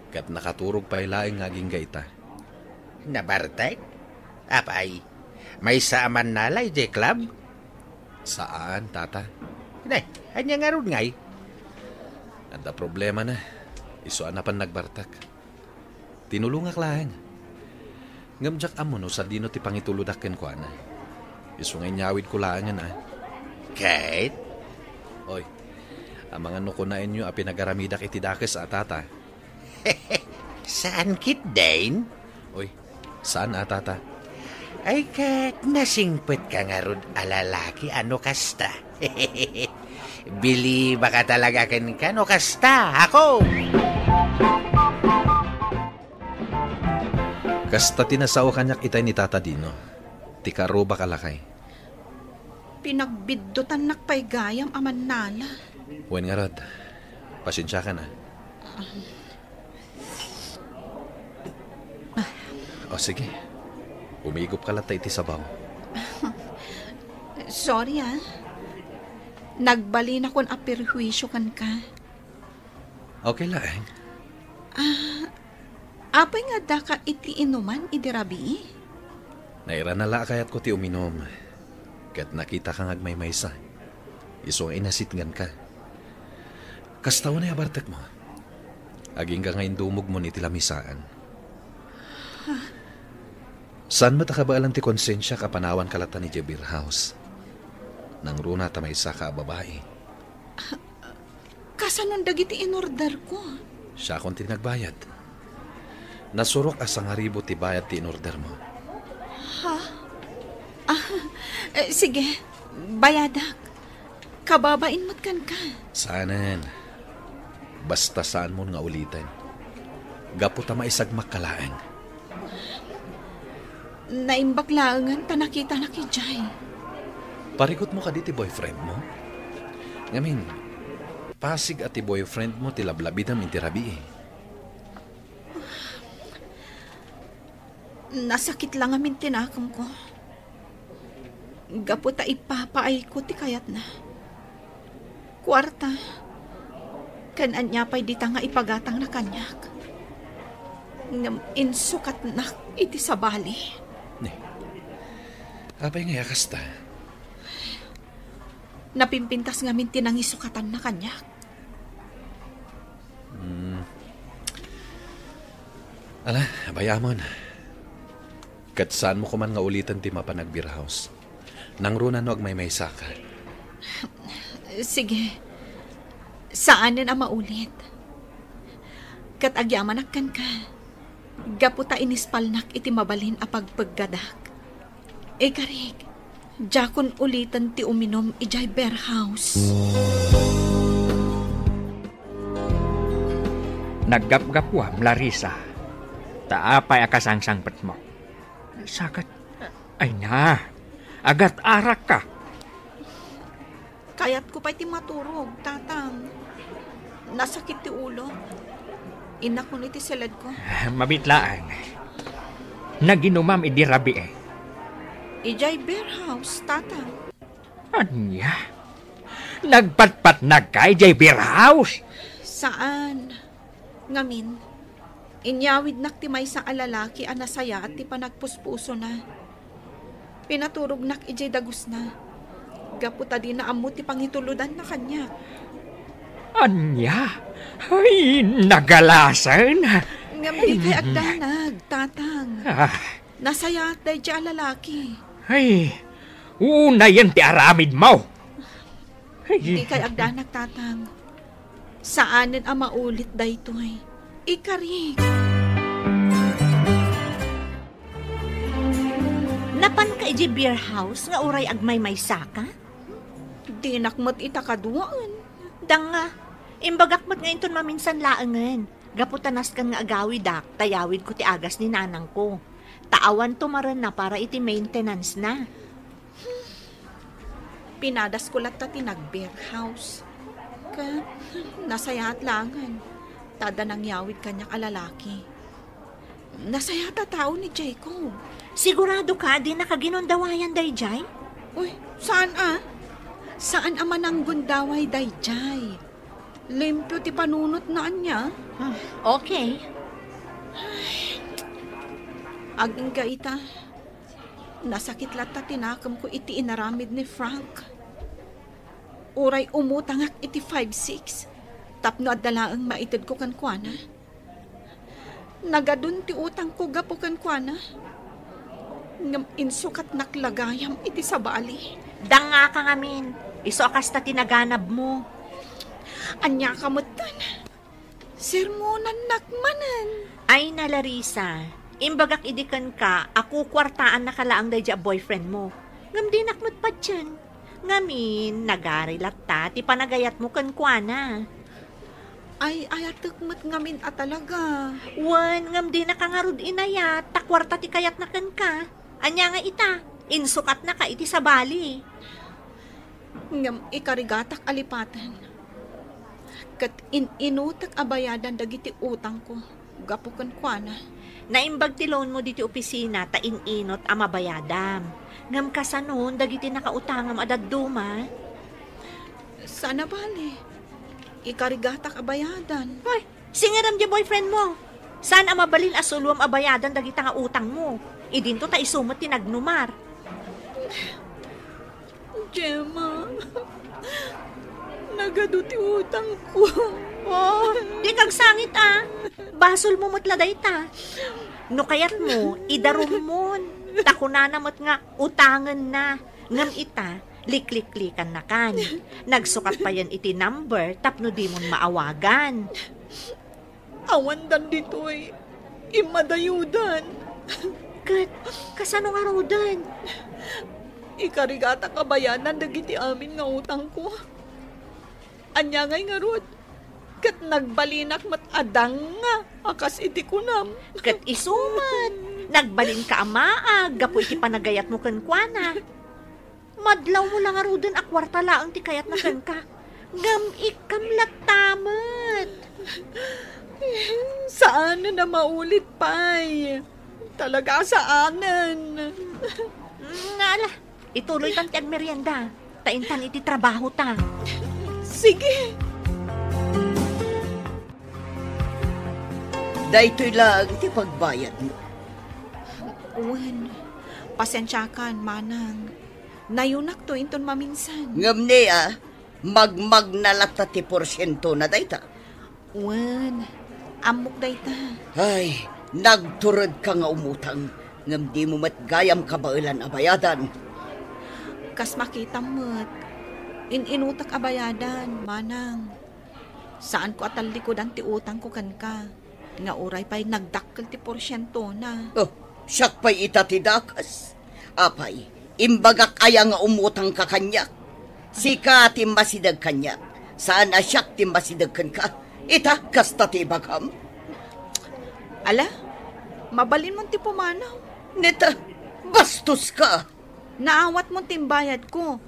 Kat nakaturog pa ilaing ngaging gaita. Nabartek? Apay, may saaman nalay, J-Club? Saan, Tata? Nay, anya nga ron ngay. Anda problema na. Isuan na pan nagbartak. Tinulungak lang. Ngamjak amo no sa dino ti pangituludakken ko ana. Isu ngay nyawid ko lang na. Kate? Oy, ang mga nukunain nyo a pinagaramida iti dakes Tata. Saan kit, Dane? Oy, saan Tata? Ay kat nasingpet ka nga ron alalaki ano kasta. Bili baka talaga kan no kasta ako. Kasta tinasawa kanyak itay ni Tata Dino. Tikaro ba kalakay? Pinagbiddutan nakpay gayam aman nala. Wen nga rod, pasensya ka na. O sige, umigop ka latay iti sabaw. Sorry Nagbali na kon aperhuisyo kan ka. Okay lang. Apay nga da ka iti inuman idirabi? Naira na la kayat ko ti uminom. Kat nakita kang agmay-maysa. Iso ay nasitngan ka. Kastaw na yabartek mo. Aging ka ngayon dumog mo ni tilamisaan. Saan matakabaalan ti konsensya kapanawan kalata ni Jebir House? Nang runa tamay sa ka babae. Kasanon dagiti inorder ko? Siya akong tinagbayad. Nasurok asang haribo ti bayad ti inorder mo. Sige, bayadak. Kababain mo't kan ka. Saanan. Basta saan mo nga ulitin. Gapo ta maisag makalaan. Naimbaglaangan pa nakita na ki Jai. Parikot mo ka di ti boyfriend mo? Ngamin, pasig at ti boyfriend mo ti lablabidam inti rabi eh. Nasakit lang amin tinakam ko. Gapo ta ipapaay ko ti kayat na. Kwarta. Kanan niya pa'y dita nga ipagatang na kanyak. Ngam insukat na iti sabali. Apay nga kasta. Napimpintas nga minti nang isukatan na kanyak. Ala, bayamon. Kat saan mo kuman nga ulitan ti mapanag beer house? Nang runan wag may saka. Sige. Saanin ang maulit? Kat agyamanak ka. Gaputa inispalnak iti mabalin a pagpaggadak. Karig, jakon ulitan ti uminom ijay beer house. Naggap-gapwam, Larissa. Taapay akasangsangpat mo. Sakat, ay na, agat arak ka. Kayat ko pa'y ti maturog, tatang. Nasakit ti ulo. Inak mo iti salad ko. Mabitlaan. Naginumam idi rabi eh. Ijay beer house, tatang. Anya? Nagpatpat na ka, ijay beer house? Saan? Ngamin. Inyawid nak ti may sa alalaki a nasaya at ti panagpuspuso na. Pinaturog nak ijay dagus na. Gaputa di na amo ti pangituludan na kanya. Anya? Ay, nagalasan. Ngam di kay agdanag, tatang. Ah. Nasaya at day di alalaki. Ay, una yan ti aramid mo. Di kay agdanag, tatang. Saanin ang maulit day to'y? Ikarig. Napan ka iji beer house nga uray agmay may saka? Di nakmat itakaduan. Danga, imbagakmat ngayon ton maminsan laangan. Gaputanas kang nga agawid tayawid ko ti agas ni nanang ko. Taawan tumaran na para iti maintenance na. Pinadas ko latta ti nag-beer house. Ka, nasayat langan. Tada nang yawid kanyak alalaki. Nasayat tao ni Jacob. Sigurado ka di nakaginondawayan dayjay? Uy, saan Saan ama nang gundaway dayjay? Limpyo ti panunot na niya. Okay. Aging gaita, nasakit lata tinakam ko iti inaramid ni Frank. Uray umutangak iti 5-6, tapno adalaang maitid ko kankwana. Nagadun ti utang ko gapo kankwana. Ngam insukat naklagayam iti sabali. Danga ka ngamin, iso akas ta tinaganab mo. Anya kamutan, sermonan nakmanan. Ay na Larissa, imbagak idikan ka, ako kwartaan na kalaang day boyfriend mo. Ngam di nakmat pa dyan. Ngamin, nagarilat ta, ti panagayat mo kankwana. Ay, ayatukmat ngamin talaga. Wan, ngam di nakangarod inayat, takwarta ti kayat na kan ka. Anya nga ita, insukat na ka iti sabali. Ngam ikarigatak alipatan. Kat inutak abayadan dagiti utang ko. Gapukan kwa na. Naimbag ti loan mo diti opisina ta ininot a mabayadam. Ngam kasanon dagiti nakautangam adaduma. Sana bali. Ikarigatak abayadan. Hoy, singaram di boyfriend mo. Saan ang mabalin asulwam abayadan dagiti nga utang mo? Idinto ta isumot tinagnumar. Gemma, nagaduti utang ko. Oh, di kag sangit Basol mo mutladay ta. No kayat mo, idarum mon. Takunanamot nga, utangan na. Ngam ita, liklik-likan na kan. Nagsukat pa yan iti number, tapno di mon maawagan. Awan dan dito'y imadayudan. Kat, kasano nga rodan? Ikarigata kabayanan dagiti amin nga utang ko. Anya ngay nga rod. Kat nagbalinak mat adang nga. Akas iti kunam. Kat isuman. Nagbalin ka amaag. Gapo iti panagayat mo kankwana. Madlaw mo lang nga rodan akwarta laang ti kayat na kanka. Ngam ikam latamat. Saan na maulit pa'y? Talaga saanan. Ngala, ituloy kang tiyag merienda. Taintan iti trabaho ta. Sige. Daytoy lang ti pagbayad mo. Wen, pasensya kan, manang. Nayunak to inton maminsan. Ngam niya, magmagnalata ti porsyento na dayta. Wen, amok dayta. Ay, nagturod ka nga umutang. Ngam di mo matgayam kabailan abayadan. Kas makita mo't, inutak abayadan, manang. Saan ko atal likodan ti utang ko kan ka? Nga oray pa'y nagdakkel ti porsyento na. Oh, siyak pa'y itatidakas. Apay, imbagak aya nga umutang ka kanya. Sika timbasidag kanya. Saan na siyak timbasidag kan ka? Ita, kasta ti bagam. Ala, mabalin mo ti pumanaw. Neta, bastos ka. Naawat mo timbayad ko.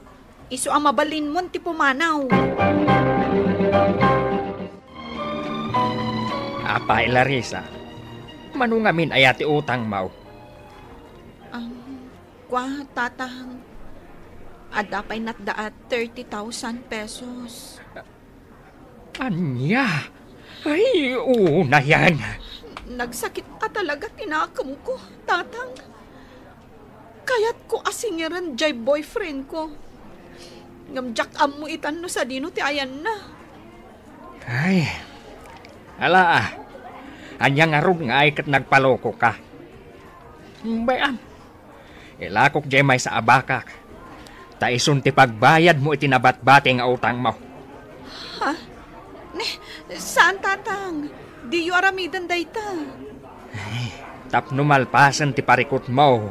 Iso ang mabalin mo ti pumanaw. Apay, Larissa. Manungamin ayati utang mau. Kwa, tatang. Adapay natdaat 30,000 pesos. Anya? Ay, una yan. Nagsakit ka talaga tinakam ko, tatang. Kaya't ko asingiran jay boyfriend ko. Ngamjak am mo itan no sa dino ti ayan na. Ay, ala anyang arog nga ay kat nagpaloko ka. Bayam, ilakok jay may sa abakak. Taisun ti pagbayad mo itinabat-bati nga utang mo. Ha? Saan tatang? Di yu aramidan dayta. Ay, tapno malpasan ti parikot mo.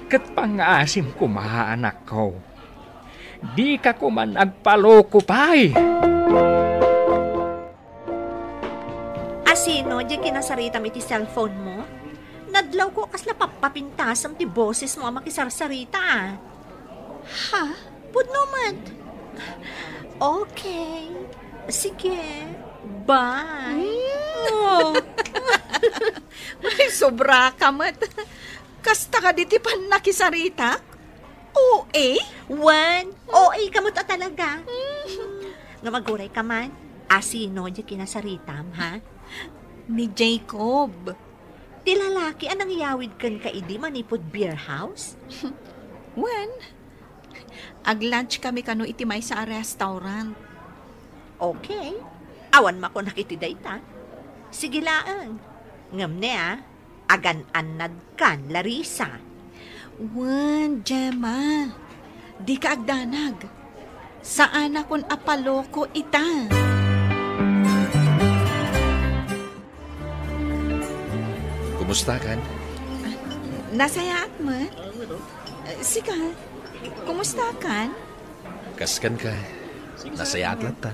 Kat pang-asim ko maanak ko. Di ka ko man agpaloko pa'y. Asino, di kinasaritam iti cellphone mo? Nadlaw ko kasla papapintasam ti boses mo ang makisarsarita. Ha? Pudno man. Okay. Sige. Bye. Oh. Ay, sobra ka mat. Kasta ka diti pan nakisarita? OA? Wan, OA ka mo ta talaga. Nga maguray ka man. Asino di kinasaritam, ha? Ni Jacob. Ti lalaki anang yawid kan ka idi manipod beer house? When? Ag-lunch kami kano iti may sa restaurant. Okay. Awan mako nakitiday ta. Sige laang. Ngam ne agan-anad kan, Larissa. Wan, Gemma. Di ka agdanag. Saan akon apaloko ita? Kumusta kan? Nasaya at mo? Sika, kumusta kan? Kaskan ka. Nasaya at lata.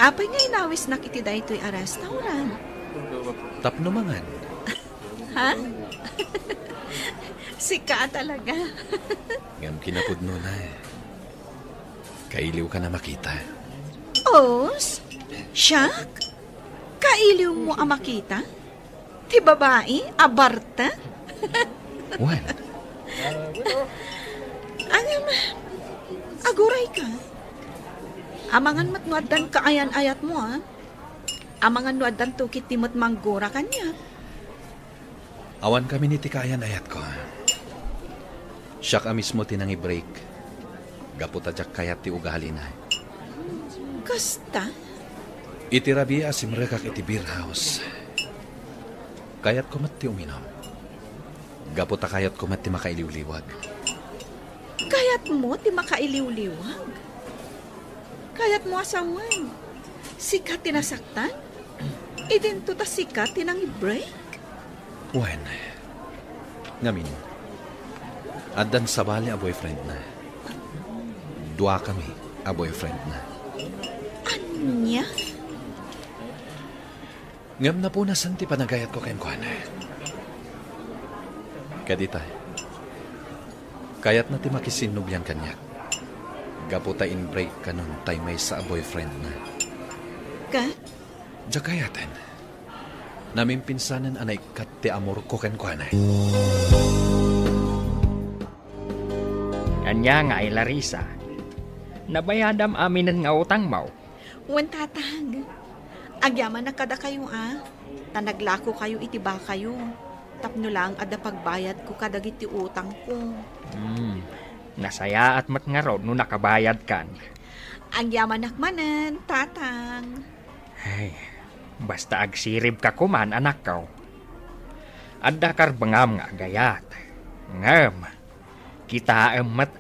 Apay nga inawis na kiti da ito'y restaurant. Tapno mangan. Ha? Sika talaga. Ngam kinapod no na Kailiw ka na makita. Os? Siyak? Kailiw mo ang makita? Ti babae? Abarta? Wan? Aguray ka. Amangan matnuadan kaayan-ayat mo, ha? Amangan nuadan tukit timot manggura kanya. Awan kami ni tikayan ayat ko. Siya ka mismo tinang i-break. Gaputadyak kayat ti ugali na. Kasta? Itirabi asimrekak iti beer house. Kayat ko mat ti uminom. Gaputa kayat ko mat ti makailiw-liwag. Kayat mo ti makailiw-liwag? Kayat mo asawan? Sikat tinasaktan? Idento ta sikat tinang i-break? Wen, ngamin, adan sabali a boyfriend na. Dua kami a boyfriend na. Anya? Ngam na po nasan ti panagayat ko kayo kuhan. Kadita, kayat na ti makisinubyan kanyak. Gaputa in break kanon tay may sa a boyfriend na. Ka? Diya kayatan. Namin pinsanan anay kat ti amor ko ken kuhan. Anya nga ay Larissa. Nabayadam aminan nga utang mo. Wan tatag. Agyaman na kada kayo Tanaglako kayo itiba kayo. Tapno lang ada pagbayad ko kadagiti utang ko. Nasaya at mat nga raw no nakabayad kan. Agyaman nakmanan, tatang. Ay, basta agsirib ka kuman anak ko. Adda kar bangam nga gayat. Ngam, kita emat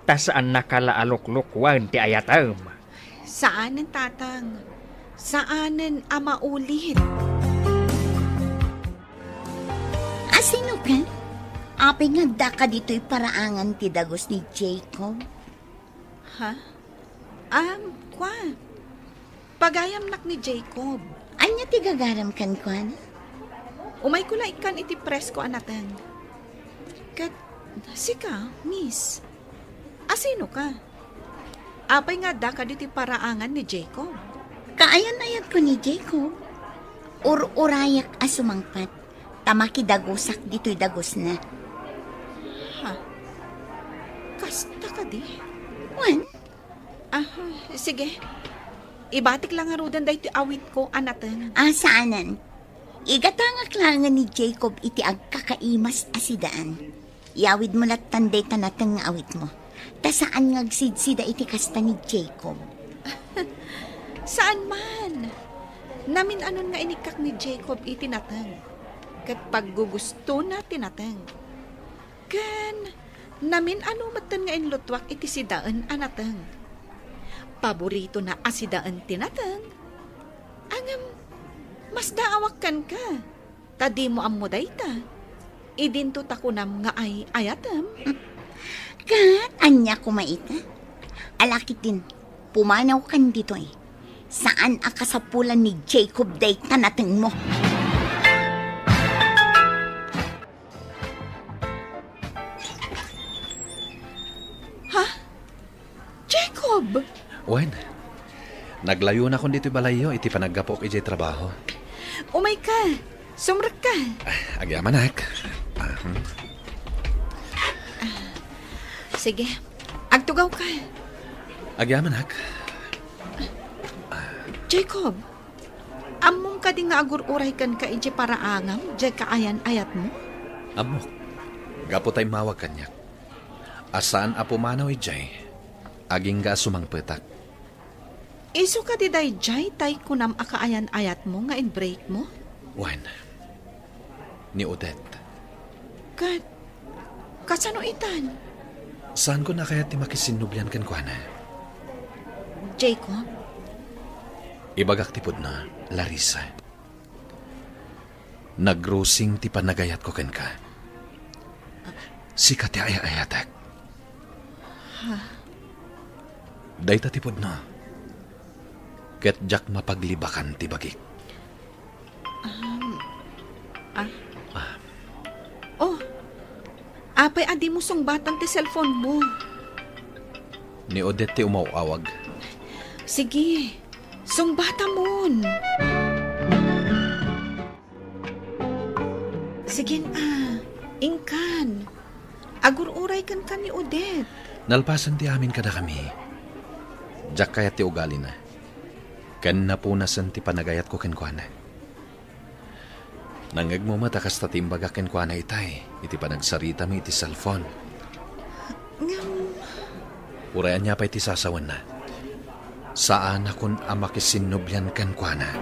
tasaan nakalaalok-lukwan ti ayatam. Saanen tatang? Saanen amaulit? Asino ka? Apay nga da ka dito'y paraangan ti dagos ni Jacob. Ha? Kwa? Pagayam nak ni Jacob. Anya ti gagaram kan kwan? Umay ko ikan iti presko anatan. Kat, sika, miss. Asino ka? Apay nga da ka dito'y paraangan ni Jacob. Kaayan-ayat ko ni Jacob. Urayak asumangpat. Tamaki dagosak dito'y dagos na. Ha? Kasta ka di? Wan? Sige. Ibatik lang nga rudan dahi awit ko, anatan. Saanan? Igatangak lang ni Jacob iti agkakaimas asidaan. Iawid mo lat tanday tanatang nga awit mo. Ta saan ngagsidsida iti kasta ni Jacob? Saan man? Namin anon nga inikak ni Jacob iti natang. Kat paggugusto na tinatang. Kan, namin ano matan nga inlutwak iti sidaan anatang. Paborito na asidaan tinatang. Angam, mas daawakan ka. Tadi mo ammo dayta. Idinto takunam nga ay ayatam. Kat, anya kumaita? Alakitin, pumanaw kan dito eh. Saan akasapulan ni Jacob dayta natang mo? Ha? Jacob! Wen, naglayo na kung dito'y balayo, iti panaggapok ijay trabaho. Umay ka! Sumrak ka! Agyamanak. Sige, agtugaw ka. Agyamanak. Jacob, among ka di nga agur-uray kan ka iji paraangam, di kaayan ayat mo? Amok, gapo tay mawag kanyak. Asaan apumanaw ijay, aging ga sumangpetak. Iso ka di day jay tay kunam akaayan ayat mo nga in-break mo? Wen, ni Odette. Kasano itan? Saan ko na kaya ti makisinubyan kan kwa na? Jacob? Ibagak tipod na, Larissa. Nagrosing ti panagayat ko ken ka. Sika ti ayayatak. Ha? Dayta tipod na. Ket jak mapaglibakan ti bagik. Oh, apay adi mo sungbatan ti cellphone mo. Ni Odette ti umawawag. Sige, sungbata mon. Sige ingkan. Agur-uray kan ni Odette. Nalpasan ti amin kada kami. Jak kaya ti ugali na. Kan napunasan ti panagayat ko ken kuana. Nangag mo matakas ta timbaga ken kuana itay. Iti panagsarita mi iti cellphone. Urayan niya pa iti sasawan na. Saan akon amakisinubyan kan kuana.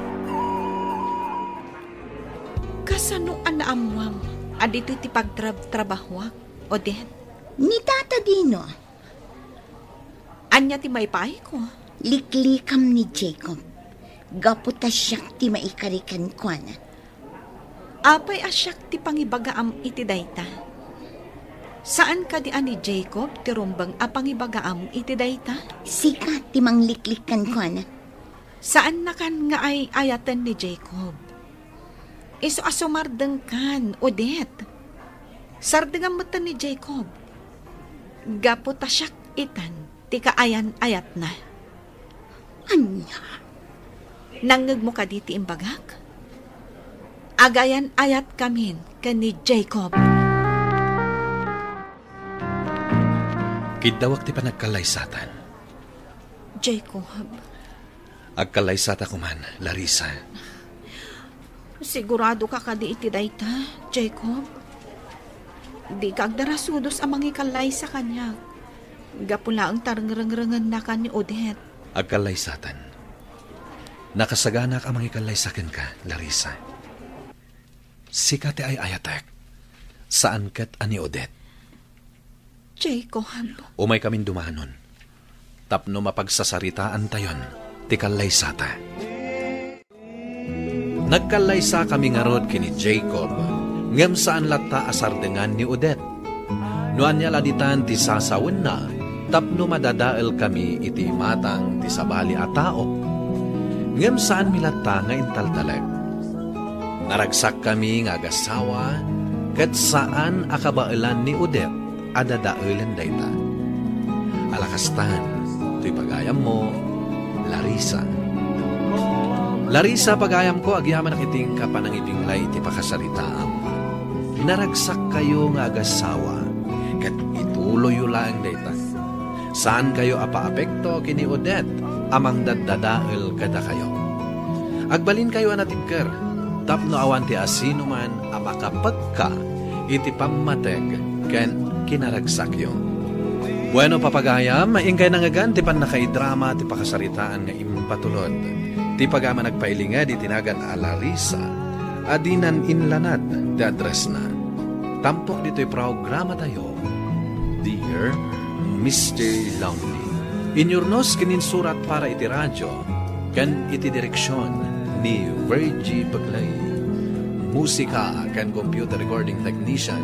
Kasano anaamwam? Adito iti pagtrabahwak, Odette? Ni Tata Dino. Anya ti maypay ko? Liklikam ni Jacob. Gaputa siyak ti maikarikan ko na. Apay asyak ti pangibagaam iti dayta. Saan ka di ani Jacob ti rumbang apangibagaam iti dayta? Sika ti mangliklikan ko na. Saan na kan nga ay ayatan ni Jacob? Iso asumardeng kan, Odette. Sardeng mata ni Jacob. Gaputa siyak itan ti kaayan ayat na. Anya? Nangag mo ka diti imbagak? Agayan ayat kamin kan ni Jacob. Kidawak ti panagkalaysatan. Jacob. Agkalaysata ko man, Larissa. Sigurado ka kadi iti dayta, Jacob? Di kag darasudos amang ikalay sa kanya. Gapula ang tarngrangrangan na ka ni Odette. Agkalaysatan. Nakasaganak amang ikalaysakan ka, Larissa. Sikati ay ayatek. Saan kat ani Odette? Jacob. Umay kaming dumanon. Tapno mapagsasaritaan tayon, ti kalaysata. Nagkalaysa kami nga rod kini Jacob, ngem saan latta asardengan ni Odette. Nuan niya laditan ti sasawin na, tapno madadael kami iti matang ti sabali a tao. Ngem saan milatta nga intaltaleg. Naragsak kami nga agasawa, ket saan akabailan ni Odette adadaelan dayta. Alakastan, tuy pagayam mo, Larissa. Larissa, pagayam ko, agyaman nakiting ka panangibinglay iti pakasaritaam. Naragsak kayo nga agasawa, ket ituloy lang dayta. Saan kayo apa-apekto kini Odette, amang daddadael kada kayo. Agbalin kayo anatibker, tapno awan ti asino man amakapagka iti pammateg ken kinaragsak yo. Bueno, papagayam, maingkay nangagan ti panakaidrama ti pakasaritaan nga impatulod. Ti pagama nagpailinga di tinagan a Larissa, adinan inlanad ti address na. Tampok dito'y programa tayo, Dear Mr. Lonely. Inyurnos kininsurat para iti radyo, kan iti direksyon ni Virgie Baglay. Musika kan computer recording technician,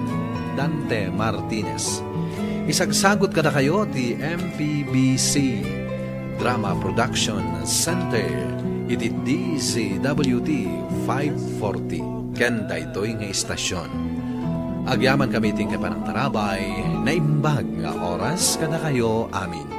Dante Martinez. Isagsagot kada kayo ti MPBC Drama Production Center iti DZWT 540 ken daytoy nga istasyon. Agyaman kami ting kapanang tarabay na imbag nga oras kada kayo amin.